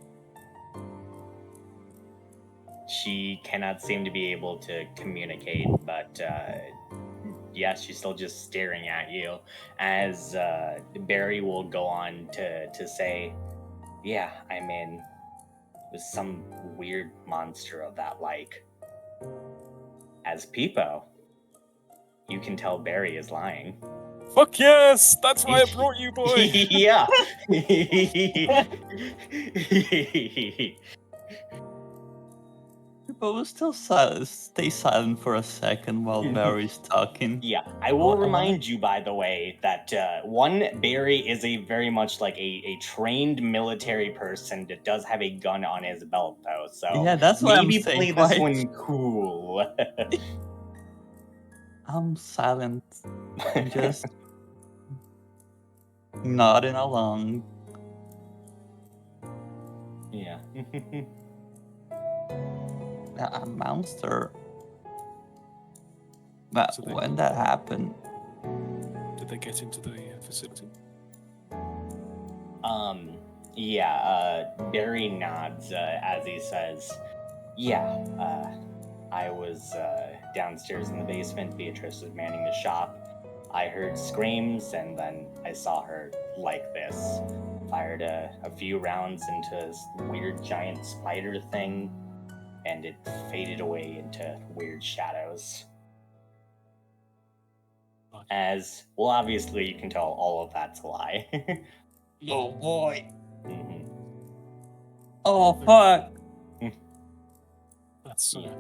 She cannot seem to be able to communicate, but yes, she's still just staring at you, as Barry will go on to say, yeah, I mean, it was some weird monster of that like. As Peepo, you can tell Barry is lying. Fuck yes! That's why I brought you, boy! Yeah. But we'll still stay silent for a second while Barry's talking. Yeah, I will remind you, by the way, that one, Barry is a very much like a trained military person that does have a gun on his belt, though. So yeah, that's why maybe I'm saying play this one cool. I'm silent. I'm just nodding along. Yeah. A monster. But So they- when that happened, Did they get into the facility? Barry nods as he says, "Yeah, I was downstairs in the basement. Beatrice was manning the shop. I heard screams, and then I saw her like this. Fired a few rounds into this weird giant spider thing, and it faded away into weird shadows." Right. As well, obviously, you can tell all of that's a lie. Oh boy. Mhm. Oh fuck. That's Yeah.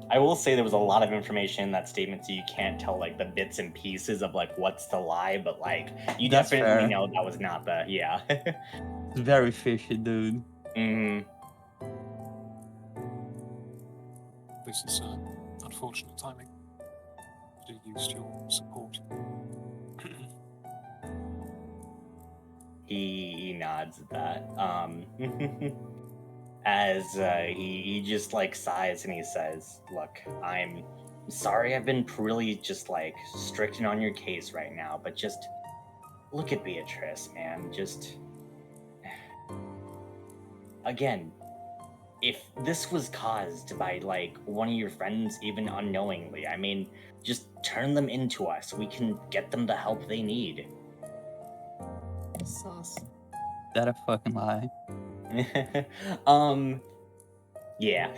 I will say there was a lot of information in that statement, so you can't tell like the bits and pieces of like what's the lie, but like you That's definitely fair. know that was not the It's very fishy, dude. hmm this is unfortunate timing. Could have used your support. he nods at that. As he just like sighs and he says, "Look, I'm sorry I've been really just like strict on your case right now, but just look at Beatrice, man. Just again, if this was caused by like one of your friends, even unknowingly, I mean, just turn them into us. We can get them the help they need." Sauce. That a fucking lie. Yeah.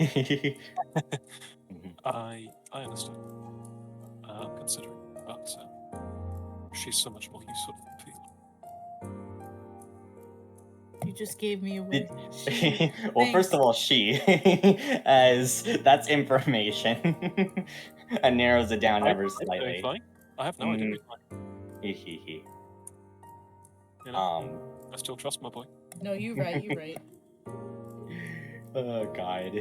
I understand. I'm considering, but she's so much more useful than Field. You just gave me away. Well, first of all, as that's information, and narrows it down ever I don't know slightly. if I have no idea if Hehehe. you know, I still trust my boy. No, you right. You right. Oh God.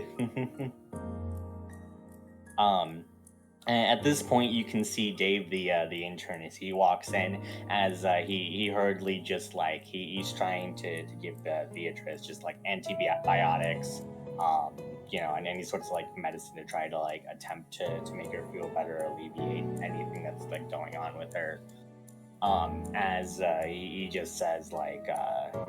At this point, you can see Dave, the intern, as he walks in, as he hurriedly just like he's trying to give Beatrice just like antibiotics, and any sorts of like medicine to try to like attempt to make her feel better, alleviate anything that's like going on with her. As he just says like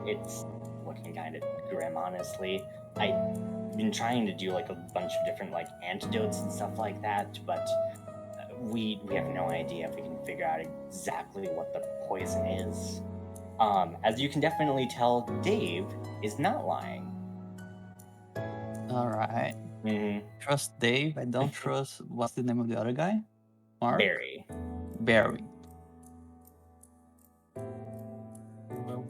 it's looking kind of grim, honestly. I've been trying to do like a bunch of different like antidotes and stuff like that, but we have no idea if we can figure out exactly what the poison is. As you can definitely tell, Dave is not lying. Alright. Mm-hmm. Trust Dave. I don't trust what's the name of the other guy? Mark? Barry. Barry. Well,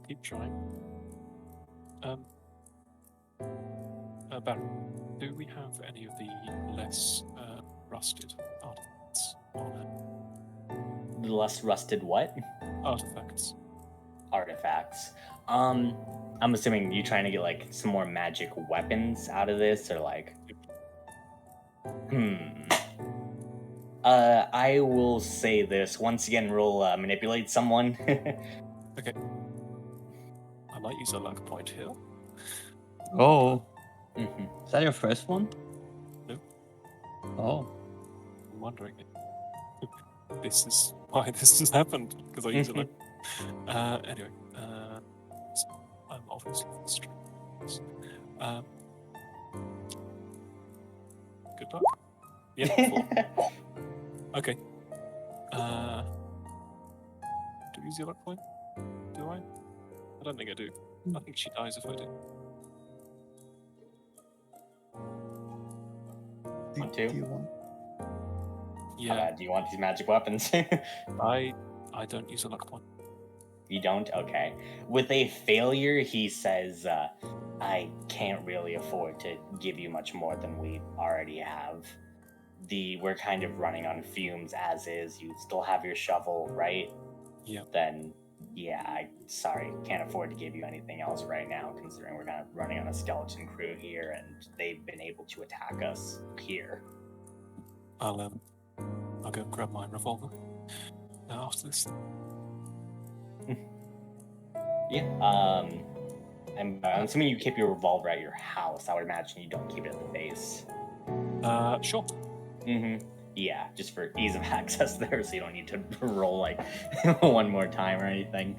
keep trying. Barry, do we have any of the less rusted artifacts on The less rusted what? artifacts? Artifacts. I'm assuming you trying to get like some more magic weapons out of this, or like. I will say this once again. Roll manipulate someone. Okay. I might use a luck point here. Oh. Mhm. Is that your first one? No. Oh. I'm wondering. This is why this has happened, because I use a luck. Anyway, so I'm obviously strength. Good luck. Yeah, 4. Okay. Do I use your luck point? Do I? I don't think I do. I think she dies if I do. 1, 2. Do you want? Yeah, Do you want these magic weapons? I don't use a luck point. You don't? Okay. With a failure, he says, I can't really afford to give you much more than we already have. We're kind of running on fumes as is. You still have your shovel, right? Yeah. Then, yeah, sorry, can't afford to give you anything else right now, considering we're kind of running on a skeleton crew here, and they've been able to attack us here. I'll go and grab my revolver after this. Yeah. I'm assuming you keep your revolver at your house. I would imagine you don't keep it at the base. Sure. Mm-hmm. Yeah, just for ease of access there, so you don't need to roll like one more time or anything.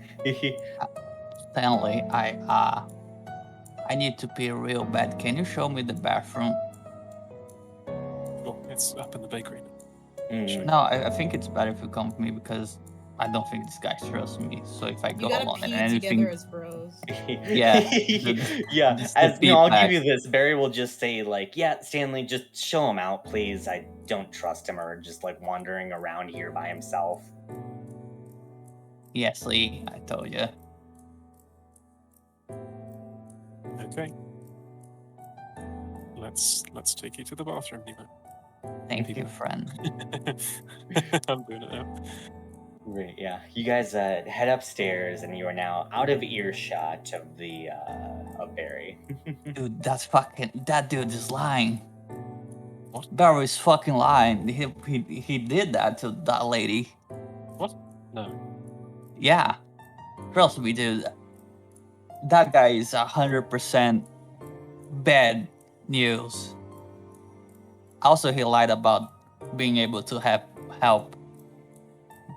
Stanley, I need to pee real bad. Can you show me the bathroom? Well, it's up in the bakery. Mm. No, I think it's better if you come with me because I don't think this guy trusts me. So if I You go gotta alone and pee anything, together as bros. Yeah, yeah. this As the no, I'll give feedback. you this. Barry will just say like, "Yeah, Stanley, just show him out, please. I don't trust him, or just like wandering around here by himself." Yes, Lee, I told you. Okay. Let's take you to the bathroom, Nemo. Thank you, friend. I'm doing it now. Right. Yeah. You guys head upstairs, and you are now out of earshot of the of Barry. Dude, that dude is lying. What? Barry's fucking lying. He did that to that lady. What? No. Yeah, trust me, dude. That guy is 100% bad news. Also, he lied about being able to have help.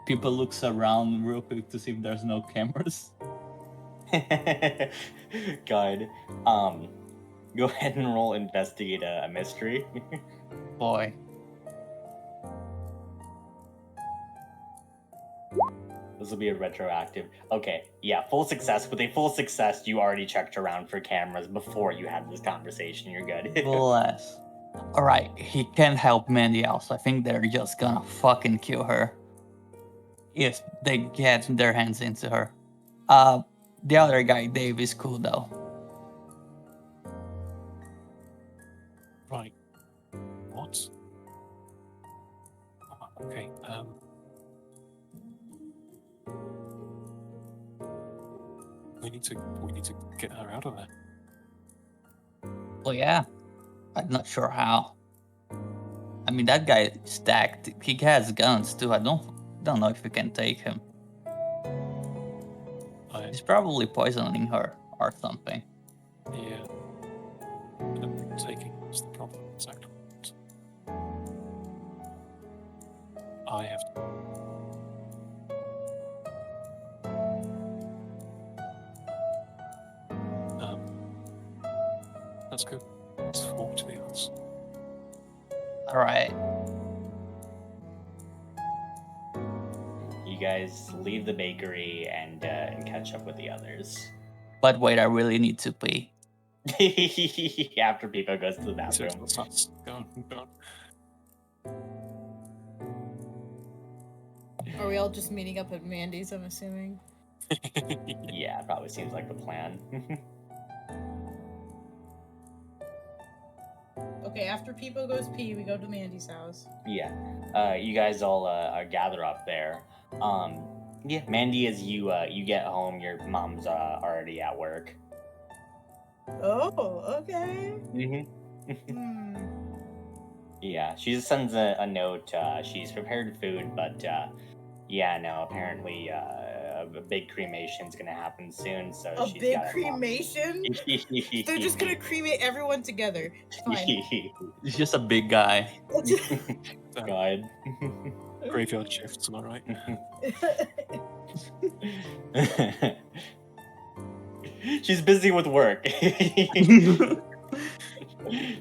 People looks around real quick to see if there's no cameras. God. Go ahead and roll investigate a mystery. Boy, This will be a retroactive. Okay, yeah, full success. With a full success, you already checked around for cameras before you had this conversation. You're good. bless. Alright, he can't help Mandy else. I think they're just gonna fucking kill her. If they get their hands into her. The other guy, Dave, is cool though. Right. What? Okay. We need to get her out of there. Well, yeah. I'm not sure how. I mean, that guy stacked. He has guns too. I don't know if we can take him. He's probably poisoning her or something. Yeah. And taking is the problem. Exactly. I have to. Let's go. Let's walk to the others. All right. You guys leave the bakery and catch up with the others. But wait, I really need to pee. After Pipo goes to the So bathroom. it's us. Go on, go on. Are we all just meeting up at Mandy's, I'm assuming? Yeah, probably seems like the plan. Okay, after Peepo goes pee, we go to Mandy's house. Yeah. You guys all gather up there. Yeah, Mandy, as you get home, your mom's already at work. Oh, okay. Mm-hmm. Yeah, she just sends a note. She's prepared food, but yeah, no, apparently a big cremation's gonna happen soon. So A she's big gotta cremation? They're just gonna cremate everyone together. Fine. He's just a big guy. God. Graveyard shifts, am I right? She's busy with work.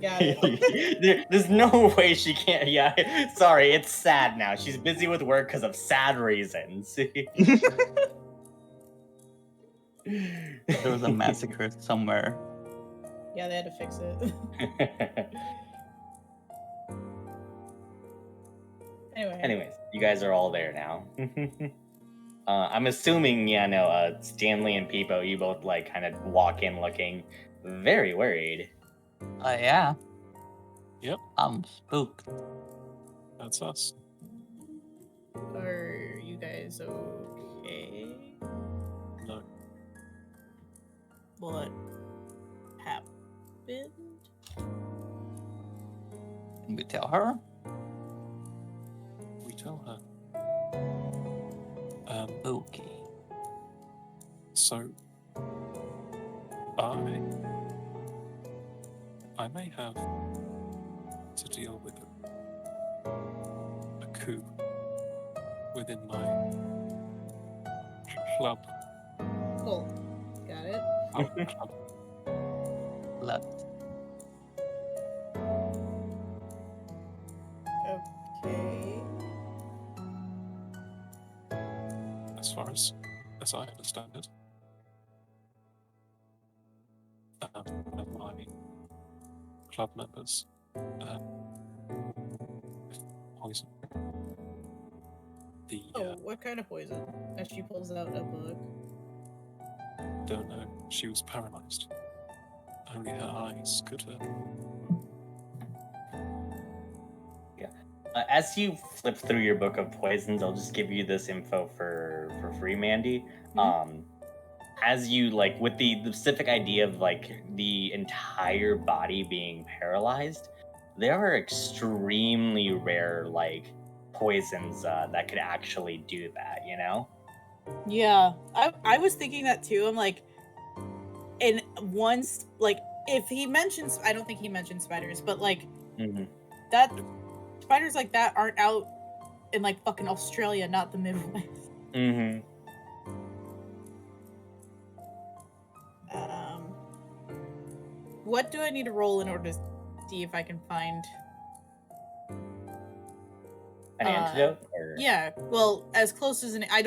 Got it. There's no way she can't. Yeah, sorry, it's sad now. She's busy with work because of sad reasons. There was a massacre somewhere. Yeah, they had to fix it. Anyways, you guys are all there now. I'm assuming, Stanley and Peepo, you both like kind of walk in looking very worried. Yeah. Yep. I'm spooked. That's us. Are you guys okay? No. What happened? Can we tell her? We tell her. Okay. So I may have to deal with a coup within my club. Cool. Left. Okay. As far as I understand it. One of my club members poison. Oh, what kind of poison? As she pulls out a book. Don't know. She was paralyzed. Only her eyes could. As you flip through your book of poisons, I'll just give you this info for free, Mandy. As you like with the specific idea of like the entire body being paralyzed, there are extremely rare like poisons that could actually do that. You know? Yeah, I was thinking that too. I'm like, and once like if he mentions, I don't think he mentioned spiders, but like that spiders like that aren't out in like fucking Australia, not the Midwest. What do I need to roll in order to see if I can find an antidote? Or... Yeah, well, as close as I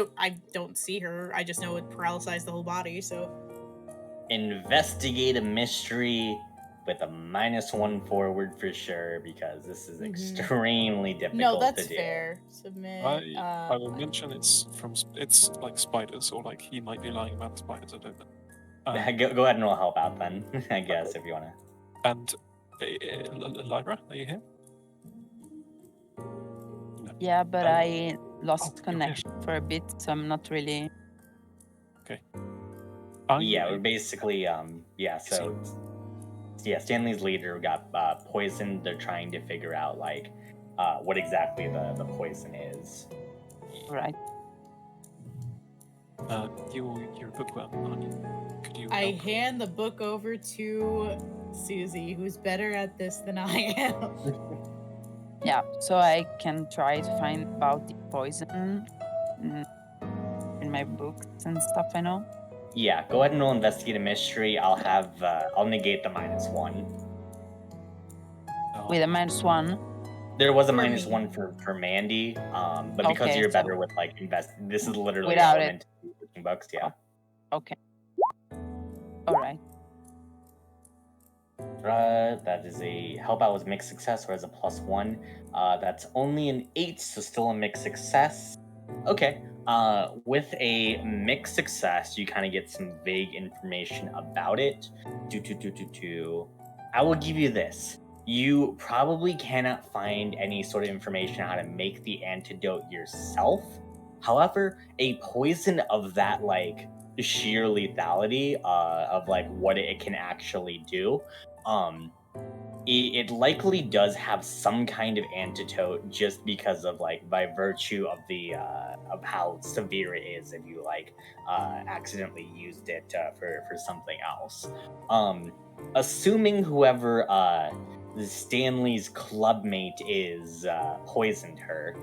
don't see her. I just know it paralyzed the whole body. So investigate a mystery with a -1 forward for sure, because this is extremely difficult. No, that's to do. fair. Submit. I will mention it's like spiders, or like he might be lying about spiders. I don't know. Go ahead and we'll help out then, I guess, if you want to. And Lyra, are you here? Yeah, but I lost connection for a bit, so I'm not really. Okay. Yeah, we're basically So yeah, Stanley's leader got poisoned. They're trying to figure out like what exactly the poison is. Right. You're a bookworm, aren't you? Could you? I hand the book over to Susie, who's better at this than I am. Yeah, so I can try to find about the poison in my books and stuff I know. Yeah, go ahead and roll investigate a mystery. I'll negate the -1. With a -1. There was a -1 for Mandy, but because Okay, you're so better with like this is literally without relevant to books. Yeah. Okay. All right. That is a help out with mixed success, or as a +1. That's only an 8, so still a mixed success. Okay. With a mixed success, you kind of get some vague information about it. I will give you this. You probably cannot find any sort of information on how to make the antidote yourself. However, a poison of that like sheer lethality, of like what it can actually do, it likely does have some kind of antidote, just because of like by virtue of the of how severe it is if you like accidentally used it for something else. Assuming whoever Stanley's clubmate is poisoned her,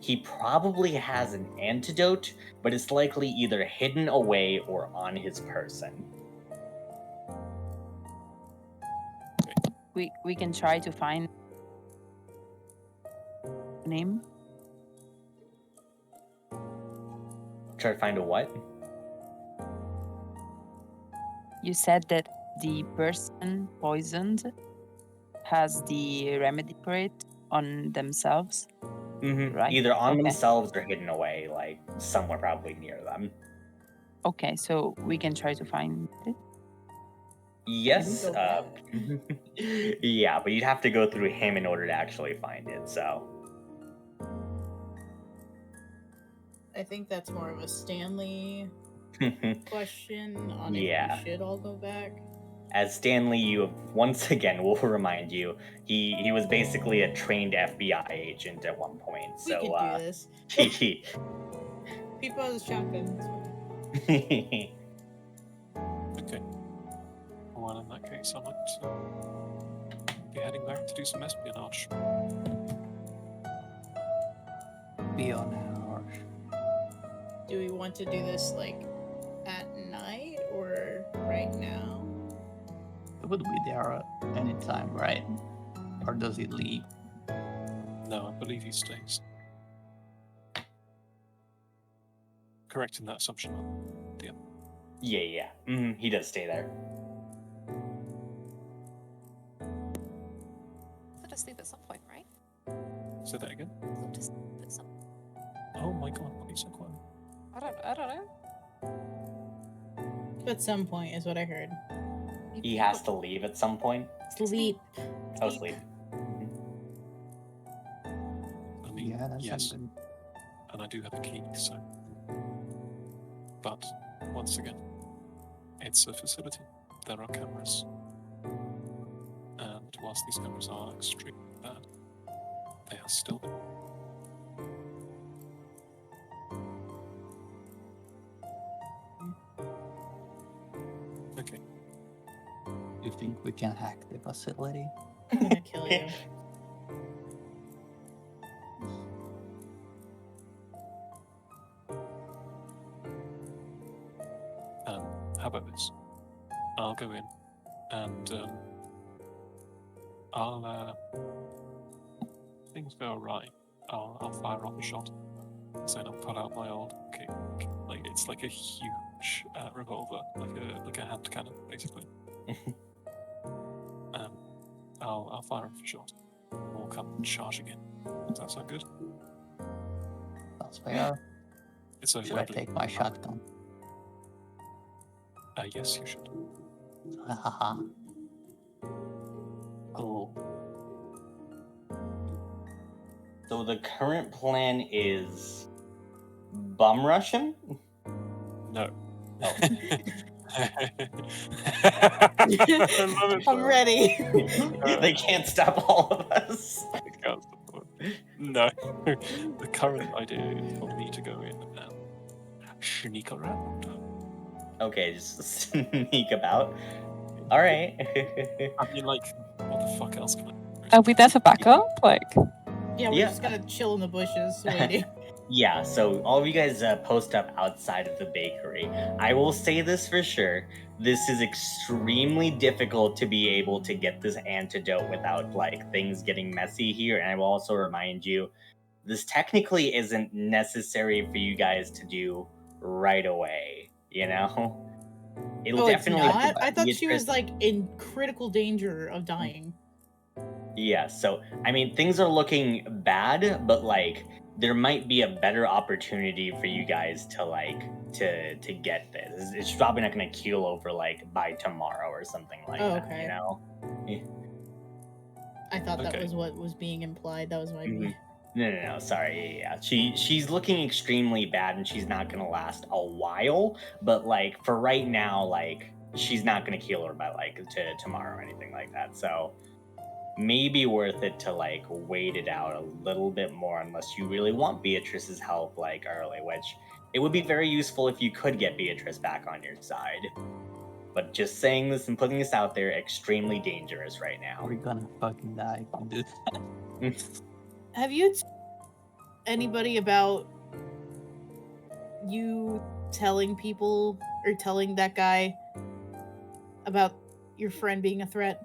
he probably has an antidote, but it's likely either hidden away or on his person. We can try to find the name. Try to find a what? You said that the person poisoned has the remedy for it on themselves. Right? Either on themselves or hidden away, like somewhere probably near them. Okay, so we can try to find it. Yes. Yeah, but you'd have to go through him in order to actually find it, so. I think that's more of a Stanley question on if we should all go back. As Stanley, you have, once again, will remind you, he was basically a trained FBI agent at one point. We so can do this. People has a shotgun. Okay. Well, in that case, I might be heading back to do some espionage. Do we want to do this like at night or right would be there anytime, right? Or does he leave? No, I believe he stays. Correcting that assumption. Yeah. He does stay there. Let us leave at some point, right? Say that again. Let us leave at some. Oh my god, why are you so quiet? I don't know. At some point is what I heard. He has to leave at some point. Sleep. Oh, sleep. I mean, Yeah, that's yes, something. and I do have a key, so. But, once again, it's a facility. There are cameras. And whilst these cameras are extremely bad, they are still there. Okay. You think we can hack the facility? I'm gonna kill you. How about this? I'll go in and I'll things go right. I'll fire off a shot. So I'll pull out my old like it's like a huge revolver, like a hand cannon, basically. I'll fire off a shot. We'll come charging in. Does that sound good? That's fair. It's over. Should I take my shotgun? Yes, you should. Haha. Cool. So the current plan is bum rush him? No. Oh. I love it, I'm though. ready. They can't stop all of us. I can't stop it. No. The current idea is for me to go in and sneak around. Okay, just sneak about. All right. I mean, like, what the fuck else can I do? Are we there for backup? Like, Yeah, we're Yeah. just gonna chill in the bushes waiting. Yeah, so all of you guys post up outside of the bakery. I will say this for sure. This is extremely difficult to be able to get this antidote without like things getting messy here. And I will also remind you, this technically isn't necessary for you guys to do right away, you know? It'll Oh, it's definitely not? I thought she Beatrice- was like in critical danger of dying. Yeah, so I mean things are looking bad, but like there might be a better opportunity for you guys to like to get this. It's probably not gonna keel over like by tomorrow or something like Oh, that, okay. you know? I thought that Okay. was what was being implied. That was my Mhm. No, sorry. Yeah. She's looking extremely bad and she's not gonna last a while, but like for right now, like she's not gonna keel her by like to tomorrow or anything like that. So maybe worth it to like wait it out a little bit more unless you really want Beatrice's help like early, which it would be very useful if you could get Beatrice back on your side. But just saying this and putting this out there, extremely dangerous right now. We're gonna fucking die if we do that. Have you anybody about you telling people or telling that guy about your friend being a threat?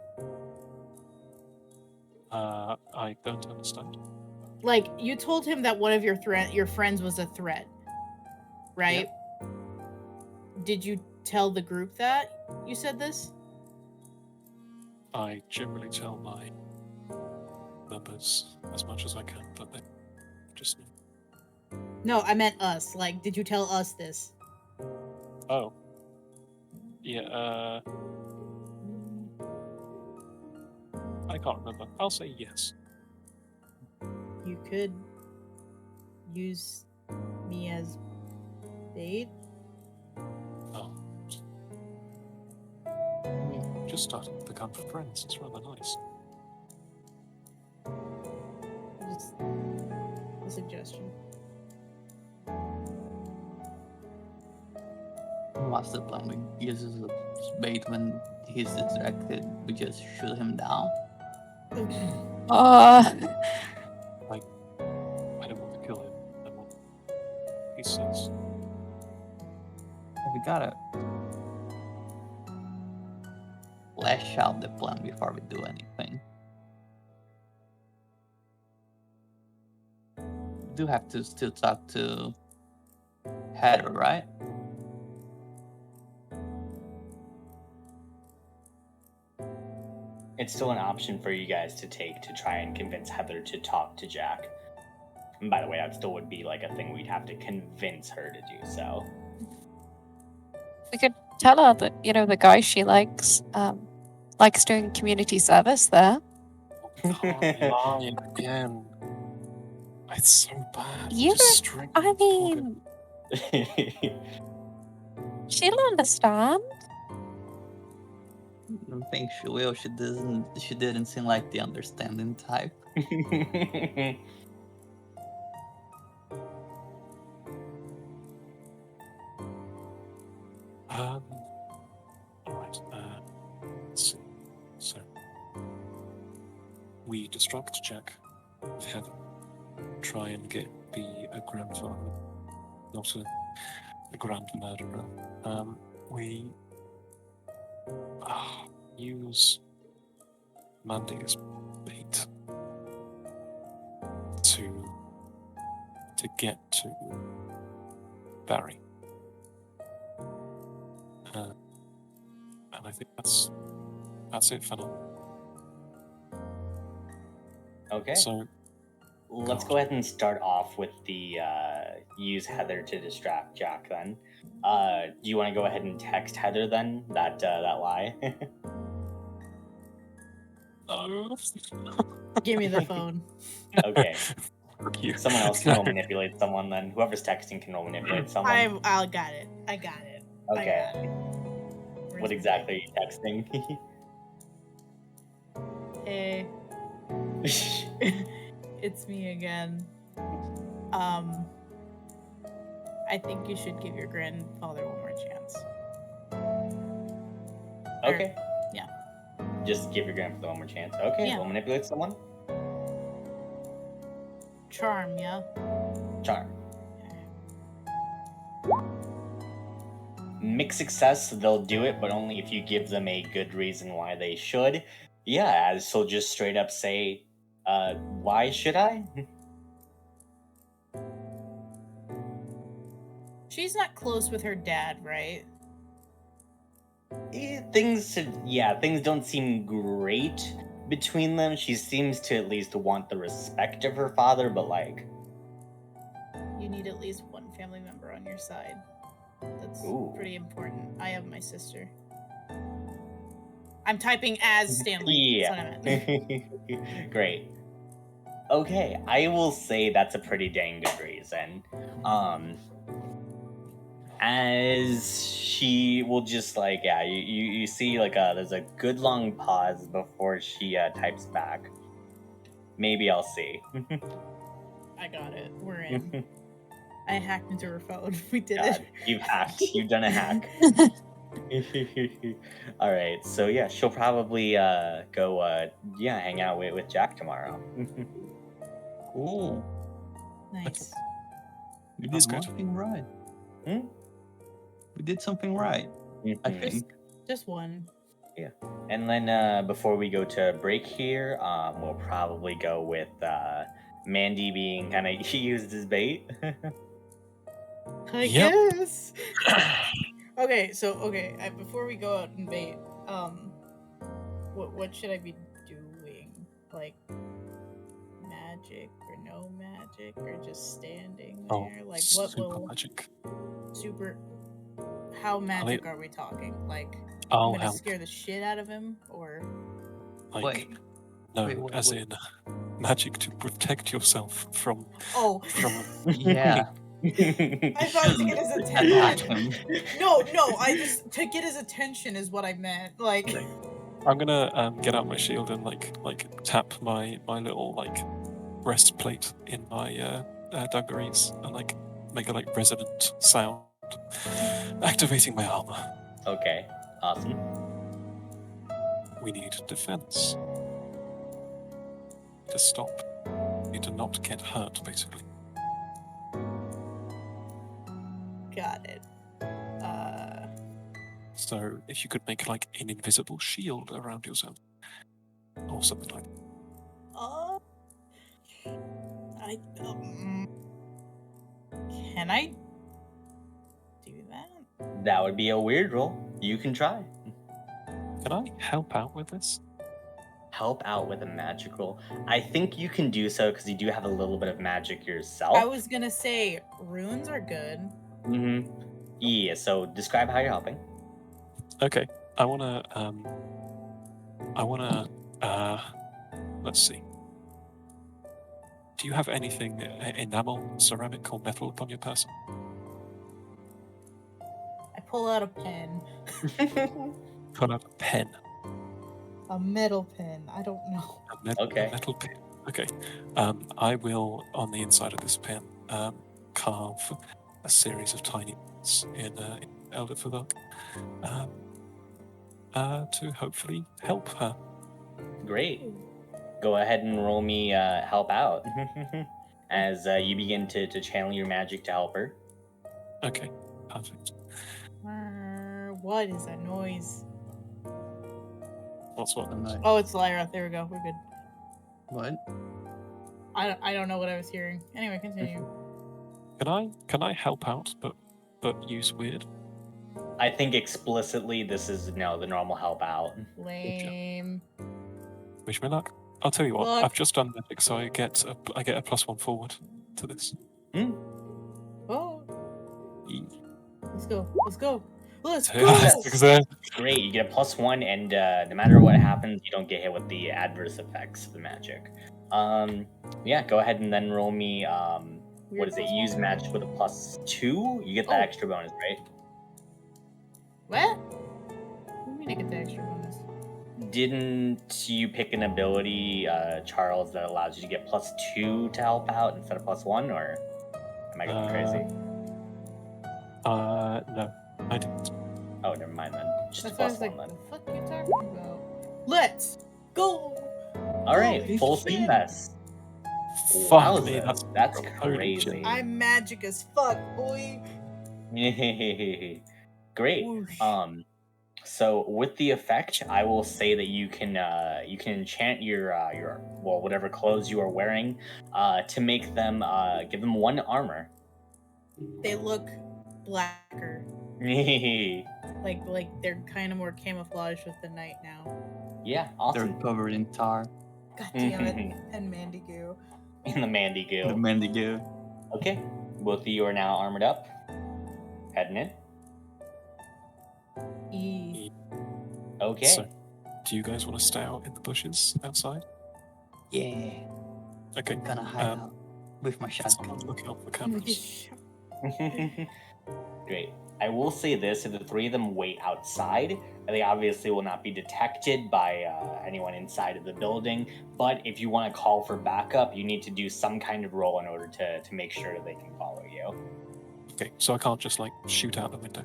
I don't understand. Like you told him that one of your friends was a threat, right? Did you tell the group that you said this? I generally tell my members as much as I can, but they just No, I meant us. Like, did you tell us this? oh yeah. I can't remember. I'll say yes. You could use me as bait. Oh. Just starting to become friends. It's rather nice. Just a suggestion. What's the plan? We use his bait when he's distracted. We just shoot him down. I don't want to kill him. I want. He says. We gotta flesh out the plan before we do anything. Do have to still talk to Heather, right? It's still an option for you guys to take to try and convince Heather to talk to Jack. And by the way, that still would be like a thing we'd have to convince her to do so. We could tell her that, the guy she likes doing community service there. Oh, lying again. It's so bad. You Just don't- string I talking. mean, she'll understand. I don't think she will. She doesn't. She didn't seem like the understanding type. Alright, let's see. So, we distract Jack with Heather, try and be a grandfather, not a grand murderer. We use Mandy as bait to get to Barry. And I think that's it for now. Okay. So Let's go ahead and start off with the use Heather to distract Jack then. Do you want to go ahead and text Heather then that lie? no. Give me the phone. Okay. Fuck you. Someone else can roll manipulate someone then. Whoever's texting can roll manipulate someone. I got it. I got it. Okay. I got it. Where's What my exactly are you texting? Hey, it's me again. I think you should give your grandfather one more chance. Okay. yeah. Just give your grandfather one more chance. Okay, Yeah. we'll manipulate someone. Charm, yeah? Charm. Mixed success, they'll do it, but only if you give them a good reason why they should. Yeah, as she'll just straight up say, why should I? She's not close with her dad, right? Things don't seem great between them. She seems to at least want the respect of her father, but like, You need at least one family member on your side. That's Ooh. pretty important. I have my sister. I'm typing as Stanley. Yeah. That's what I meant. Great. Okay, I will say that's a pretty dang good reason. As she will just like, yeah, you see like there's a good long pause before she types back. Maybe I'll see. I got it. We're in. I hacked into her phone. We did God, it. you've hacked. You've done a hack. All right, so yeah, she'll probably go hang out with Jack tomorrow. Cool. Nice. We That's did good. one thing right. Hmm? We did something right, I Mhm. think. Just one. And then before we go to break here, we'll probably go with Mandy being kind of used as bait. I Yep. guess. Okay, before we go out and bait, what should I be doing? Like magic or no magic or just standing Oh, there? Like what super will magic. super how magic are we talking? Like I'm I'll gonna help. scare the shit out of him or Like, Wait. no, wait, as wait. in magic to protect yourself from from. Yeah. I thought to get his Attack attention. him. No, I just to get his attention is what I meant. Like I'm gonna get out my shield and like tap my little like breastplate in my dungarees and like make a like resonant sound, activating my armor. Okay, awesome. We need defense. To stop. Need to not get hurt, basically. got it. So if you could make like an invisible shield around yourself, or something like that. I can I do that? That would be a weird roll. You can try. Can I help out with this? Help out with a magic roll. I think you can do so because you do have a little bit of magic yourself. I was gonna say runes are good. Mm-hmm. Yeah, so describe how you're helping. Okay, I wanna let's see. Do you have anything enamel, ceramic, or metal upon your person? I pull out a pen. Pull out a pen. A metal pen. I don't know. Okay. A metal pen. Okay. I will, on the inside of this pen, carve a series of tiny bits in Elder Favok to hopefully help her. Great. Go ahead and roll me help out as you begin to channel your magic to help her. Okay, perfect. What is that noise? What's what? Oh, it's Lyra. There we go. We're good. What? I don't know what I was hearing. Anyway, continue. Can I help out, but use weird? I think explicitly this is the normal help out. Lame. Wish me luck. I'll tell you what. Look. I've just done magic, so I get a +1 forward to this. Oh, E- let's go. Let's go. Let's go. Yes. Great, you get a +1, and no matter what happens, you don't get hit with the adverse effects of the magic. Yeah, go ahead and then roll me. What is it? Use magic with a +2. You get that Oh. extra bonus, right? What? What do you mean I get the extra bonus? Didn't you pick an ability, Charles, that allows you to get +2 to help out instead of +1, or am I going crazy? No, I didn't. Oh, never mind then. Just That's a why I was +1 like, then. what the fuck are you talking about? Let's go. All right, Holy full shit. success. Fuck me, Wowza, that's that's holy shit. crazy. I'm magic as fuck, boy. Great. Whoosh. So with the effect, I will say that you can enchant your whatever clothes you are wearing to make them give them 1 armor. They look blacker. Like they're kind of more camouflaged with the night now. Yeah, They're awesome. covered in tar. God damn it. And Mandy Goo. In the Mandy The Goo. Mendigo. Okay, both of you are now armored up. Heading in. E. Okay. So, do you guys want to stay out in the bushes outside? Yeah. Okay. Gonna hide out with my shotgun. Someone look out for cameras. Great. I will say this: if the 3 of them wait outside, they obviously will not be detected by anyone inside of the building. But if you want to call for backup, you need to do some kind of roll in order to make sure that they can follow you. Okay, so I can't just like shoot out the window.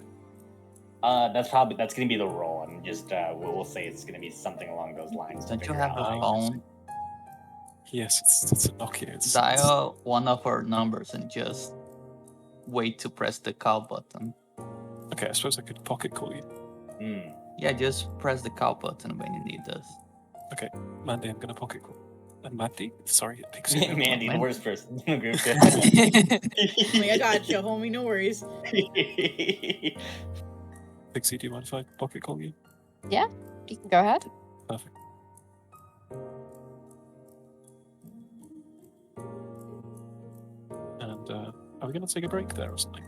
That's going to be the roll. I'm just we'll say it's going to be something along those lines. to Don't you figure have out. a phone? Yes, it's a Nokia. It's Dial one of our numbers and just wait to press the call button. okay, I suppose I could pocket call you. Yeah, just press the call button when you need us. Okay, Mandy, I'm gonna pocket call. And Mandy, sorry, it picks you. Mandy, the worst person in the group. I got you, homie. No worries. Pixie, do you mind if I pocket call you? You can go ahead. Perfect. And are we gonna take a break there or something?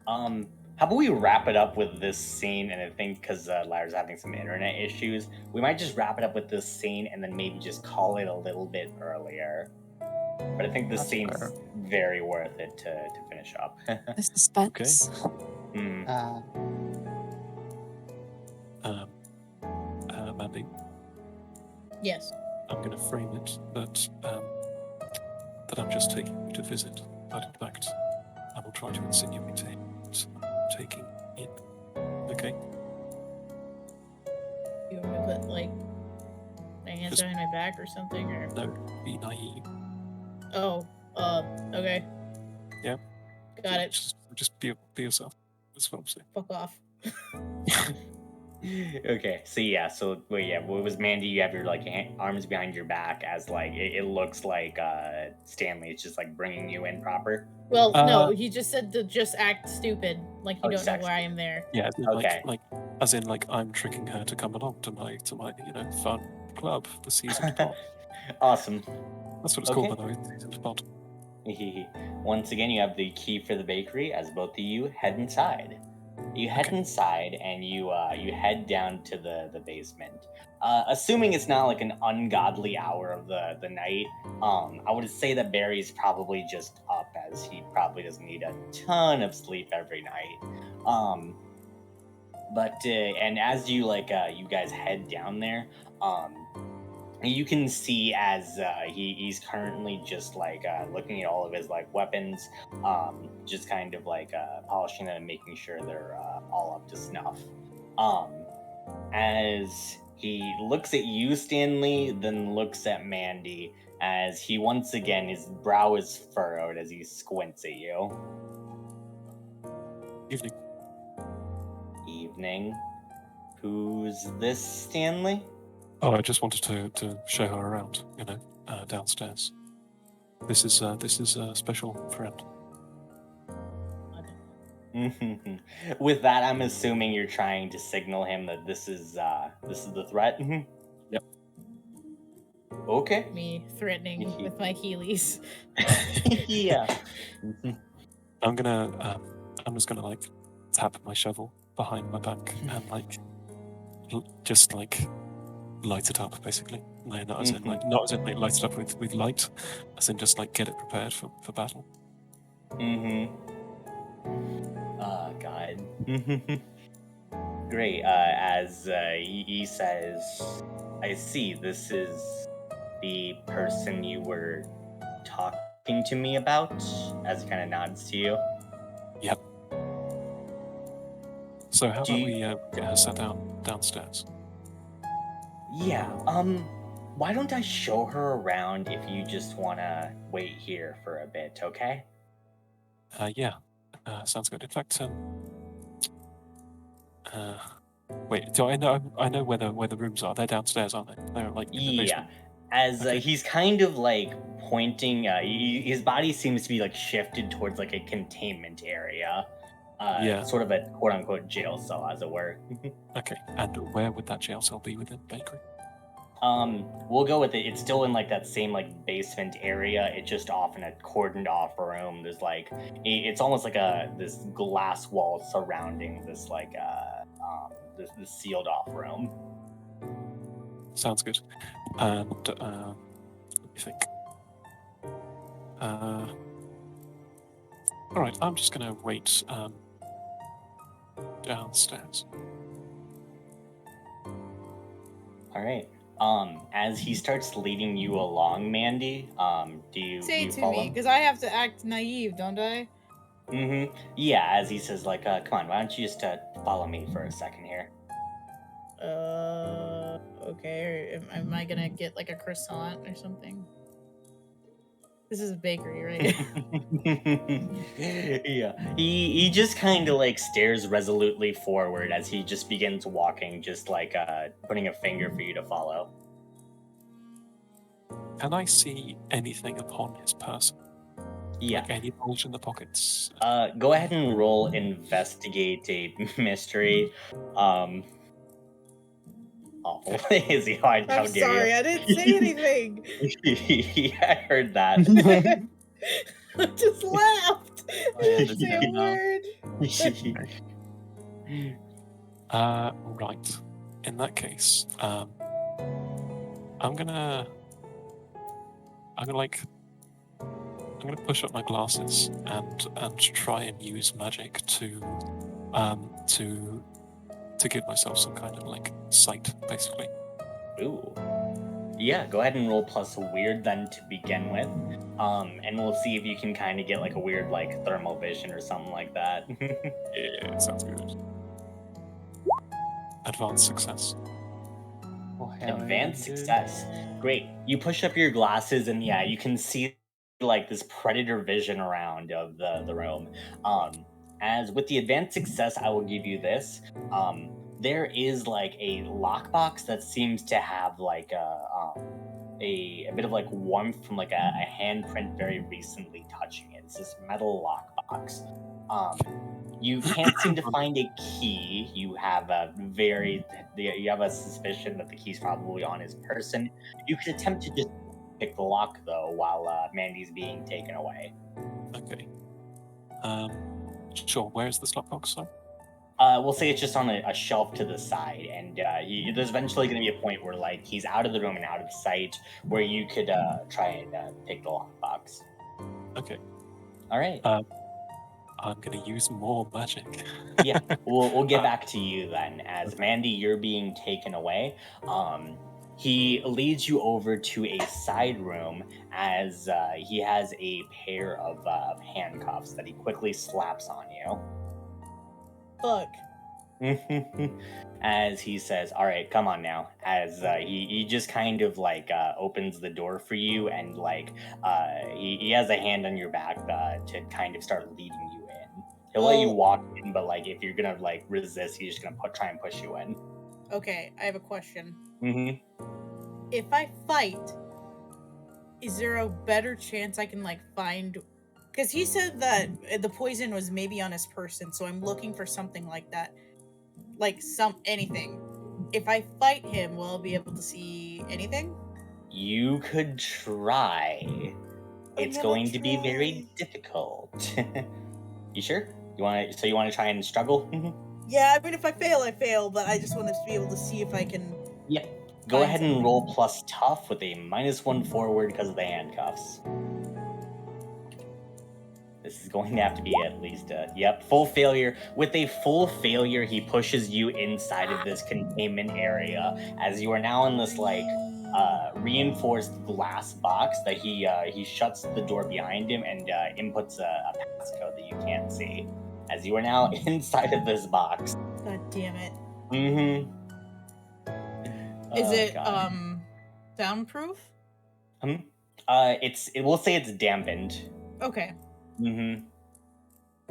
How about we wrap it up with this scene? And I think because Lyra's having some internet issues, we might just wrap it up with this scene and then maybe just call it a little bit earlier. But I think this That's scene's fair. very worth it to finish up. The suspense. Mandy, Yes. I'm gonna frame it that I'm just taking you to visit, but in fact, I will try to insinuate to him that I'm taking in. Okay? You want me to put like my hands Just- behind my back or something? Or No, be naive. okay. Yeah. Got it. Just be yourself. That's what I'm saying. Fuck off. Okay, so yeah, what was Mandy? You have your like arms behind your back as like it looks like Stanley is just like bringing you in proper. Well, Uh, no, he just said to just act stupid, like you Oh, don't just know act why I'm there. yeah, Okay. as in like I'm tricking her to come along to my fun club, the seasoned pod. Awesome. That's what it's called, by the way, seasoned pod. Once again, you have the key for the bakery as both of you head inside. You head Okay. inside and you head down to the basement. Assuming it's not like an ungodly hour of the night, I would say that Barry's probably just up as he probably doesn't need a ton of sleep every night. And as you you guys head down there, you can see as he's currently just looking at all of his weapons, just kind of polishing them and making sure they're all up to snuff. As he looks at you, Stanley, then looks at Mandy, as he once again his brow is furrowed as he squints at you. Evening. Evening. Who's this, Stanley? Oh, I just wanted to show her around, downstairs. This is a special friend. With that, I'm assuming you're trying to signal him that this is the threat. Yep. Okay. Me threatening with my Heelys. Yeah. I'm just gonna tap my shovel behind my back and just light it up, basically. No, not as in not as in light it up with light, as in just get it prepared for battle. Oh God. Great. As he says, I see. This is the person you were talking to me about. As he kind of nods to you. Yep. So how about we get her sat downstairs? Yeah, why don't I show her around if you just wanna wait here for a bit, okay? Yeah, sounds good. In fact, wait, do I know where the rooms are? They're downstairs, aren't they? They're in the basement. As Okay. he's kind of pointing, his body seems to be shifted towards a containment area. Yeah. Sort of a quote unquote jail cell, as it were. Okay, and where would that jail cell be within the bakery? We'll go with it. It's still in that same basement area. It's just off in a cordoned off room. There's it's almost like this glass wall surrounding this this sealed off room. Sounds good. And let me think. All right, I'm just gonna wait downstairs. All right. As he starts leading you along, Mandy, do you Say do you it to follow me, him? because I have to act naive, don't I? Yeah, as he says, come on, why don't you just follow me for a second here? Okay. Am I gonna get a croissant or something? This is a bakery, right? Yeah. He just kind of stares resolutely forward as he just begins walking, just putting a finger for you to follow. Can I see anything upon his person? Yeah. Any bulge in the pockets? Go ahead and roll investigate a mystery. Awful. Is he? How dare I'm sorry, you? I didn't say anything. Yeah, I heard that. I just laughed. I didn't say a understand word. Right. In that case, I'm gonna push up my glasses and try and use magic to give myself some kind of sight, basically. Ooh. Yeah, go ahead and roll plus weird then to begin with. And we'll see if you can kind of get a weird thermal vision or something like that. Yeah, sounds good. Advanced success. Advanced success. Great. You push up your glasses and yeah, you can see this predator vision around of the room. As with the advanced success, I will give you this. There is like a lockbox that seems to have like a bit of like warmth from like a handprint very recently touching it. It's this metal lockbox. You can't seem to find a key. You have you have a suspicion that the key's probably on his person. You could attempt to just pick the lock though while Mandy's being taken away. Okay. Sure. Where is this lockbox? Sorry. We'll say it's just on a shelf to the side, and there's eventually going to be a point where like he's out of the room and out of sight, where you could try and pick the lockbox. Okay. All right. I'm gonna use more magic. Yeah, we'll get back to you then. As Mandy, you're being taken away. He leads you over to a side room as he has a pair of handcuffs that he quickly slaps on you. Fuck. As he says, "All right, come on now." As he just kind of like opens the door for you, and like he has a hand on your back to kind of start leading you in. He'll let you walk in, but like if you're gonna like resist, he's just gonna try and push you in. Okay, I have a question. Mm-hmm. If I fight, is there a better chance I can like find? Because he said that the poison was maybe on his person, so I'm looking for something like that. Like anything. If I fight him, will I be able to see anything? You could try. It's going to be very difficult. You sure? You want to try and struggle? Yeah, I mean, if I fail, I fail, but I just want to be able to see if I can. Yeah. Go ahead and roll plus tough with a -1 forward because of the handcuffs. This is going to have to be at least full failure. With a full failure, he pushes you inside of this containment area as you are now in this like reinforced glass box that he shuts the door behind him and inputs a passcode that you can't see. As you are now inside of this box. God damn it. Mm-hmm. Is it soundproof? We'll say it's dampened. Okay. Mm-hmm.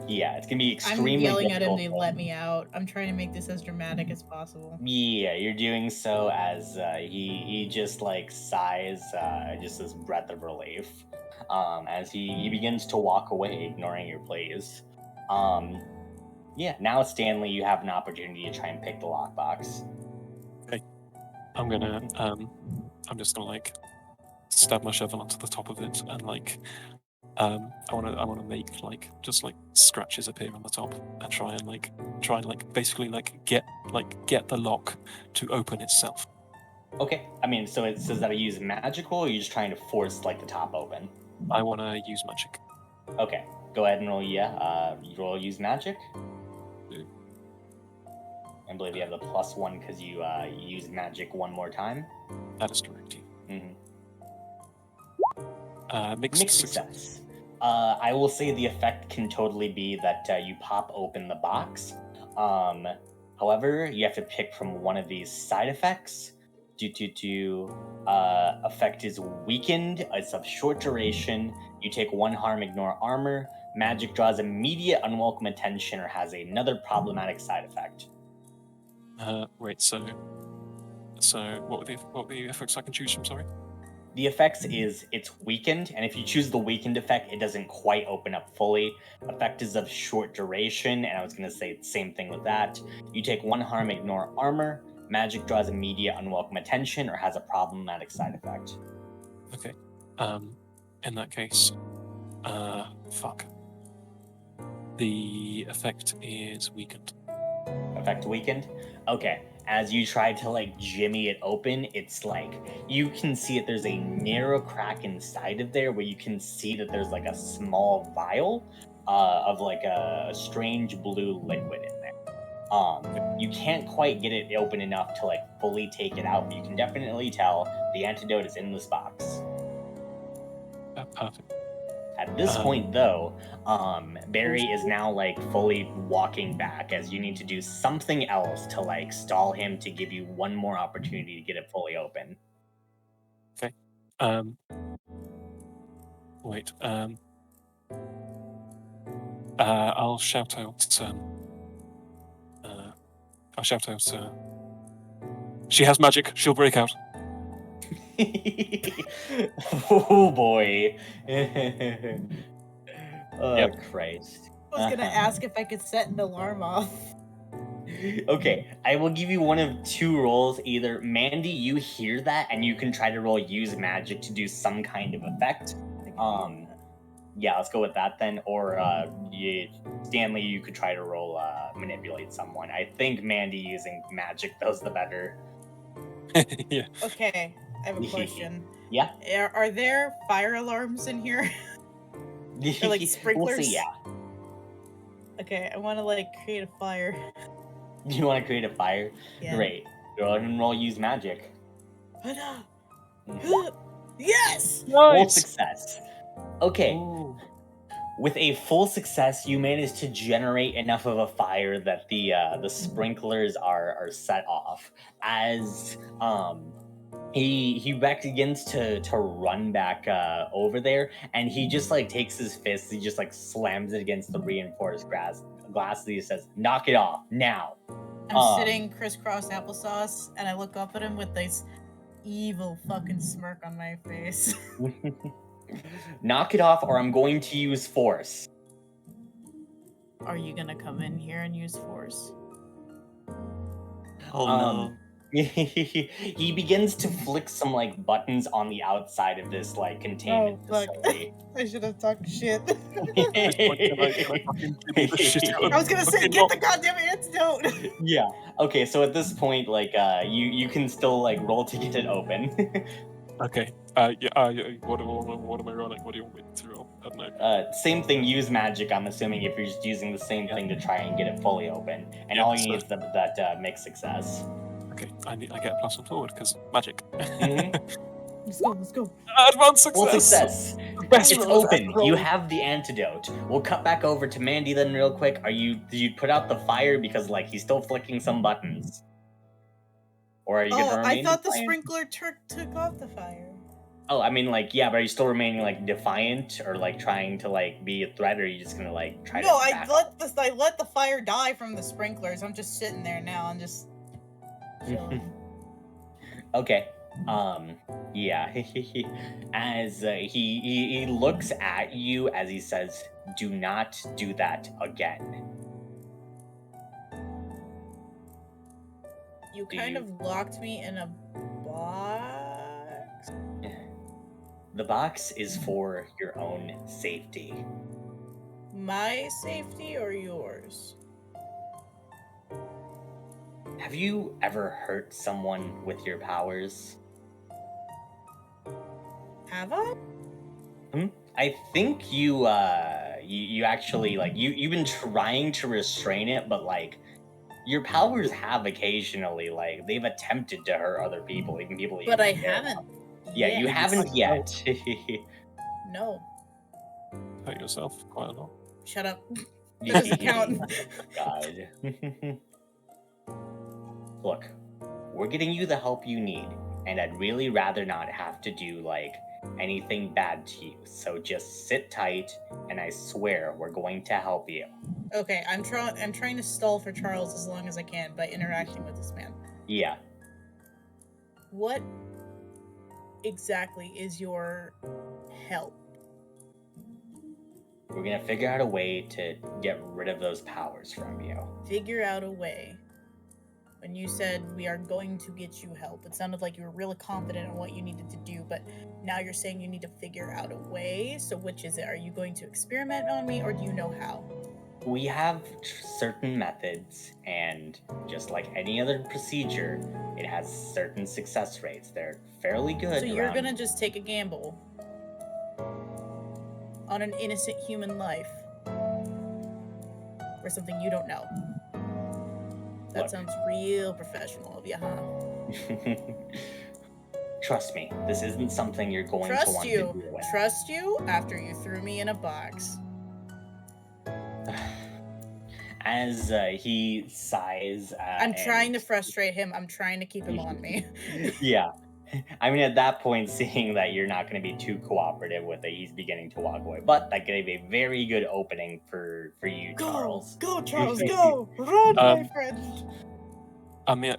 Yeah, it's gonna be extremely I'm yelling at him difficult. to let me out. I'm trying to make this as dramatic as possible. Yeah, you're doing so as he just like sighs, just this breath of relief, as he begins to walk away, ignoring your pleas. Yeah, now Stanley, you have an opportunity to try and pick the lockbox. Okay. I'm gonna I'm just gonna like stab my shovel onto the top of it and like I wanna make like just like scratches appear on the top and try and basically like get the lock to open itself. Okay, I mean, so it says that I use magical, or you're just trying to force like the top open? I wanna use magic. Okay, go ahead and roll. Yeah, roll use magic. I believe you have the +1 because you use magic one more time. That is correct. Mm-hmm. Mixed success. I will say the effect can totally be that you pop open the box. However, you have to pick from one of these side effects. Effect is weakened. It's of short duration. You take 1 harm, ignore armor. Magic draws immediate unwelcome attention or has another problematic side effect. Wait, so what were the effects I can choose from? Sorry. The effects is it's weakened, and if you choose the weakened effect, it doesn't quite open up fully. Effect is of short duration, and I was going to say the same thing with that. You take 1 harm, ignore armor. Magic draws immediate unwelcome attention or has a problematic side effect. Okay. In that case, fuck. The effect is weakened. Effect weakened? Okay. As you try to like jimmy it open, it's like you can see that there's a narrow crack inside of there where you can see that there's like a small vial of like a strange blue liquid in there. You can't quite get it open enough to like fully take it out, but you can definitely tell the antidote is in this box. Perfect. At this point, though, Barry is now like fully walking back, as you need to do something else to like stall him to give you one more opportunity to get it fully open. Okay. Wait. I'll shout out. I'll shout out. She has magic. She'll break out. Oh boy. Oh Yep. Christ. I was gonna ask if I could set an alarm off. Okay, I will give you one of two rolls. Either Mandy, you hear that and you can try to roll use magic to do some kind of effect. Yeah, let's go with that then. Or Stanley, you could try to roll manipulate someone. I think Mandy using magic though's the better. Yeah. Okay, I have a question. Yeah. Are there fire alarms in here? Or like sprinklers? We'll see, yeah. Okay, I want to like create a fire. You want to create a fire? Yeah. Great. Go ahead and roll use magic. Yes! Full success. Okay. Ooh. With a full success, you manage to generate enough of a fire that the sprinklers are set off. As he begins to run back over there, and he just like takes his fist, he just like slams it against the reinforced glass. He says, "Knock it off now." I'm sitting crisscross applesauce, and I look up at him with this evil fucking smirk on my face. Knock it off, or I'm going to use force. Are you gonna come in here and use force? Oh no. He begins to flick some like buttons on the outside of this like containment facility. I should have talked shit. I was gonna say, get the goddamn antidote. Yeah. Okay. So at this point, like, you can still like roll to get it open. Okay. Yeah. What am I rolling? What do you want me to roll? I don't know. Same thing. Use magic. I'm assuming if you're just using the same thing to try and get it fully open, and Yeah, all you so- need is that mixed success. Okay. I get a +1 forward because magic. Let's go. Advanced success. Full success. Best It's roll open. ever. You have the antidote. We'll cut back over to Mandy then real quick. Did you put out the fire because like he's still flicking some buttons? Or are you gonna remain I thought the defiant? sprinkler took off the fire. Oh, I mean like yeah, but are you still remaining like defiant or like trying to like be a threat, or are you just gonna like try to back off? I let the fire die from the sprinklers. I'm just sitting there now. I'm just chilling. Okay. Yeah. As he looks at you as he says, "Do not do that again." You Do kind you- of locked me in a box. The box is for your own safety. My safety or yours? Have you ever hurt someone with your powers? Have I? I think you actually like you've been trying to restrain it, but like your powers have occasionally like they've attempted to hurt other people, even people. you But I care haven't. about. Yeah, you haven't yet. No. Hurt yourself quite a lot. Shut up. That doesn't count. God. Look, we're getting you the help you need, and I'd really rather not have to do like anything bad to you. So just sit tight, and I swear we're going to help you. Okay, I'm trying to stall for Charles as long as I can by interacting with this man. Yeah. What exactly is your help? We're gonna figure out a way to get rid of those powers from you. Figure out a way. When you said we are going to get you help, it sounded like you were really confident in what you needed to do, but now you're saying you need to figure out a way. So which is it? Are you going to experiment on me, or do you know how? We have certain methods, and just like any other procedure, it has certain success rates. They're fairly good. So you're around- gonna just take a gamble on an innocent human life or something you don't know. That Look. sounds real professional of you, huh? Trust me, this isn't something you're going to Trust want you. to deal with. Trust you after you threw me in a box. As he sighs, I'm trying to frustrate him. I'm trying to keep him on me. Yeah, I mean, at that point, seeing that you're not going to be too cooperative with it, he's beginning to walk away. But that gave a very good opening for you, Go, Charles. go, Charles, go! Run, my friend! I mean,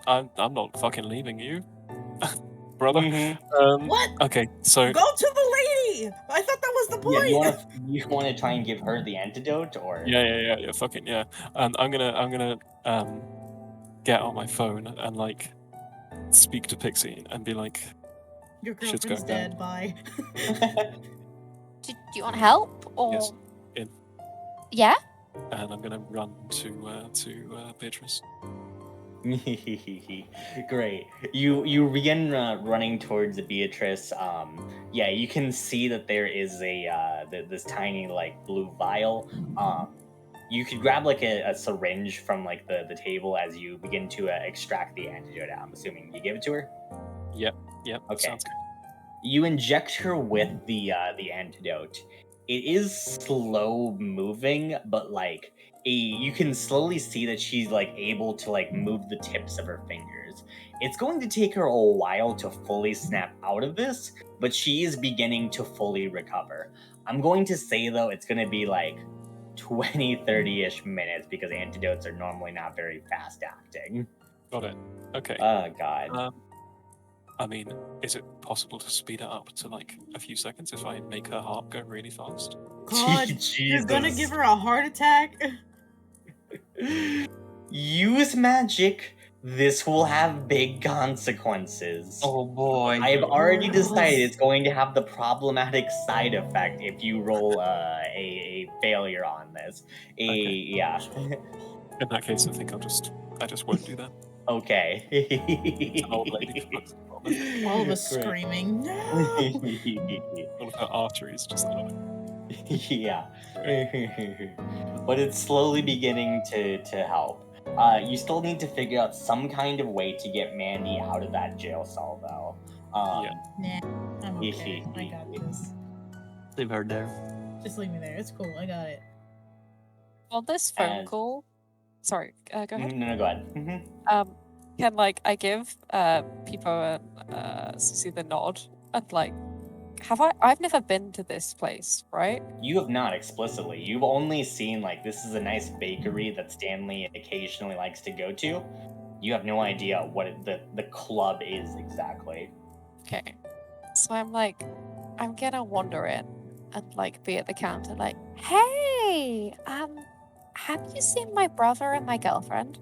I'm not fucking leaving you, brother. Mhm. What? Okay, so Go to the lady! I thought that was the Yeah, point! you want to try and give her the antidote, or yeah, fucking yeah. And I'm gonna get on my phone and like speak to Pixie and be like, Your shit's girlfriend's going dead, bye. Do you want help? Or yes, in, yeah? and I'm gonna run to Beatrice. Great. You begin running towards Beatrice. Yeah, you can see that there is a this tiny like blue vial. You could grab like a syringe from like the table as you begin to extract the antidote. I'm assuming you give it to her. Yep, Okay. sounds good. You inject her with the antidote. It is slow moving, but like you can slowly see that she's like able to like move the tips of her fingers. It's going to take her a while to fully snap out of this, but she is beginning to fully recover. I'm going to say though it's going to be like 20, 30-ish minutes because antidotes are normally not very fast acting. Got it. Okay. Oh god. I mean, is it possible to speed it up to like a few seconds if I make her heart go really fast? God, you're gonna give her a heart attack? Use magic. This will have big consequences. Oh boy. I have already Gross. decided it's going to have the problematic side effect if you roll a failure on this. Okay. Yeah. In that case, I think I just won't do that. Okay. It's an old lady. All of us Great. screaming, no! All of her arteries just like. Yeah. But it's slowly beginning to help. You still need to figure out some kind of way to get Mandy out of that jail cell, though. Nah, I'm okay. I got this. Leave her there. Just leave me there. It's cool. I got it. On this phone And- call. Sorry, go ahead. No, go ahead. Can like I give people Susie the nod and like I've never been to this place, right? You have not explicitly. You've only seen like this is a nice bakery that Stanley occasionally likes to go to. You have no idea what the club is exactly. Okay. So I'm gonna wander in and like be at the counter like, hey, have you seen my brother and my girlfriend?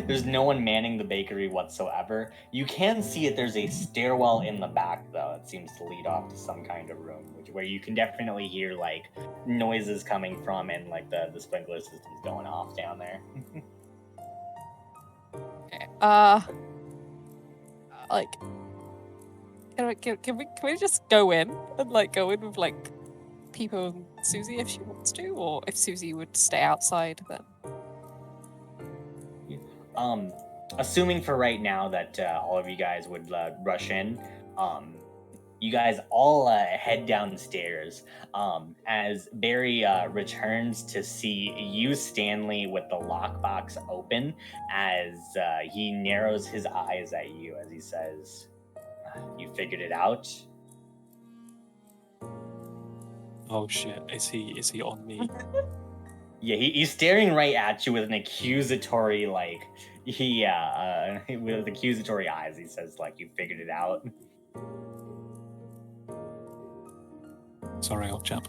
There's no one manning the bakery whatsoever. You can see it. There's a stairwell in the back, though. It seems to lead off to some kind of room, where you can definitely hear like noises coming from, and like the sprinkler system's going off down there. Okay. Like, can we just go in and like go in with like people and Susie if she wants to, or if Susie would stay outside then? Assuming for right now that all of you guys would rush in, you guys all head downstairs as Barry returns to see you, Stanley, with the lockbox open as he narrows his eyes at you as he says, "You figured it out?" Oh shit! Is he on me? Yeah, he's staring right at you with an accusatory, like, with accusatory eyes. He says, like, "You figured it out." Sorry, old chap.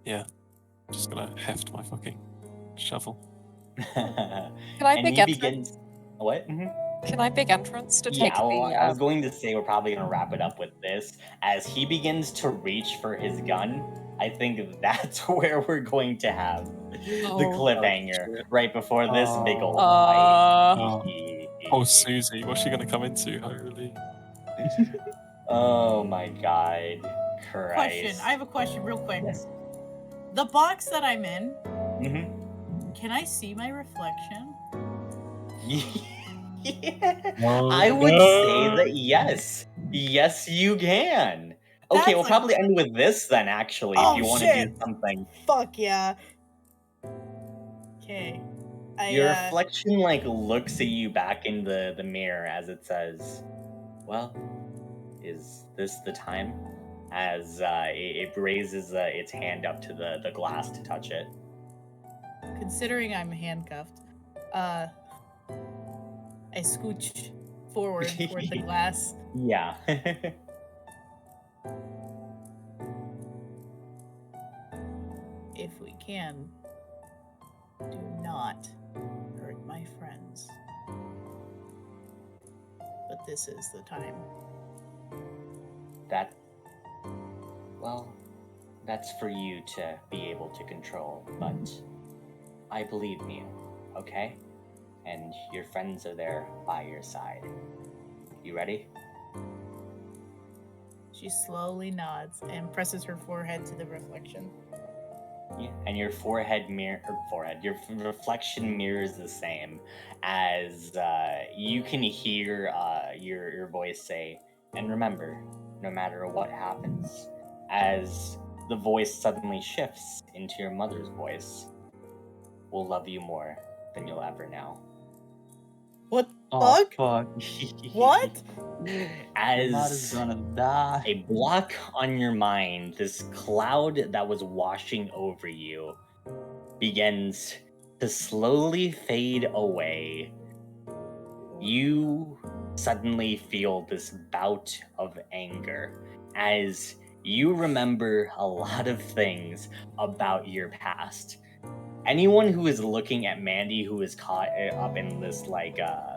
Yeah, just gonna heft my fucking shovel. Can I And big he entrance? begins. What? Can I big entrance to take Yeah, well, the? I was going to say we're probably going to wrap it up with this. As he begins to reach for his gun, I think that's where we're going to have the Oh. cliffhanger shit. right before this big old Oh. fight. Oh, Susie, what's she gonna come into? Holy. Oh my god. Christ. Question. I have a question real quick. Yes. The box that I'm in, Mhm. can I see my reflection? Yeah. Oh, I would say that yes. Yes, you can. Okay, That's we'll like- probably end with this then, actually, Oh, if you want to do shit. something. Fuck yeah. Okay. Your reflection like looks at you back in the mirror as it says, "Well, is this the time?" As it raises its hand up to the glass to touch it. Considering I'm handcuffed, I scooch forward toward the glass. Yeah. If we can, do not hurt my friends. But this is the time. That's for you to be able to control, but I believe in you, okay? And your friends are there by your side. You ready? She slowly nods and presses her forehead to the reflection. Yeah. And your your reflection mirrors the same as you can hear your voice say, and remember, no matter what happens, as the voice suddenly shifts into your mother's voice, we'll love you more than you'll ever know. What Oh, fuck? fuck. What? Mother's As gonna die. a block on your mind, this cloud that was washing over you begins to slowly fade away. You suddenly feel this bout of anger as you remember a lot of things about your past. Anyone who is looking at Mandy, who is caught up in this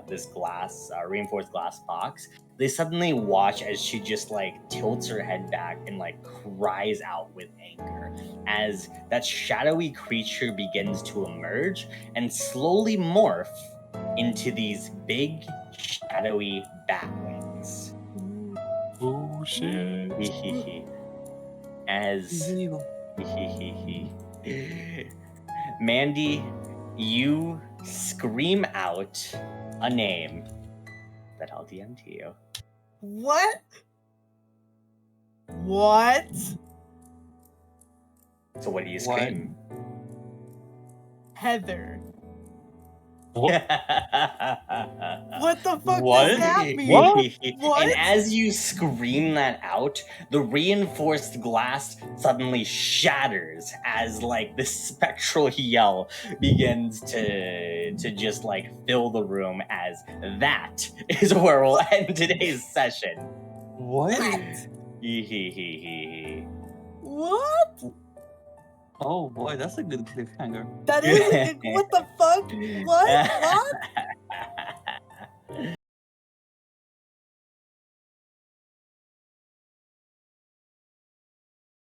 this glass reinforced glass box, they suddenly watch as she just like tilts her head back and like cries out with anger as that shadowy creature begins to emerge and slowly morph into these big shadowy bat wings. Oh shit. As He's evil. Mandy, you scream out a name that I'll DM to you. What? What? So what do you What? scream? Heather. What? What the fuck What? does that mean? What? What? And as you scream that out, the reinforced glass suddenly shatters as like this spectral yell begins to just like fill the room. As that is where we'll end today's session. What? What? Oh boy, that's a good cliffhanger. That is a good. What the fuck? What? What?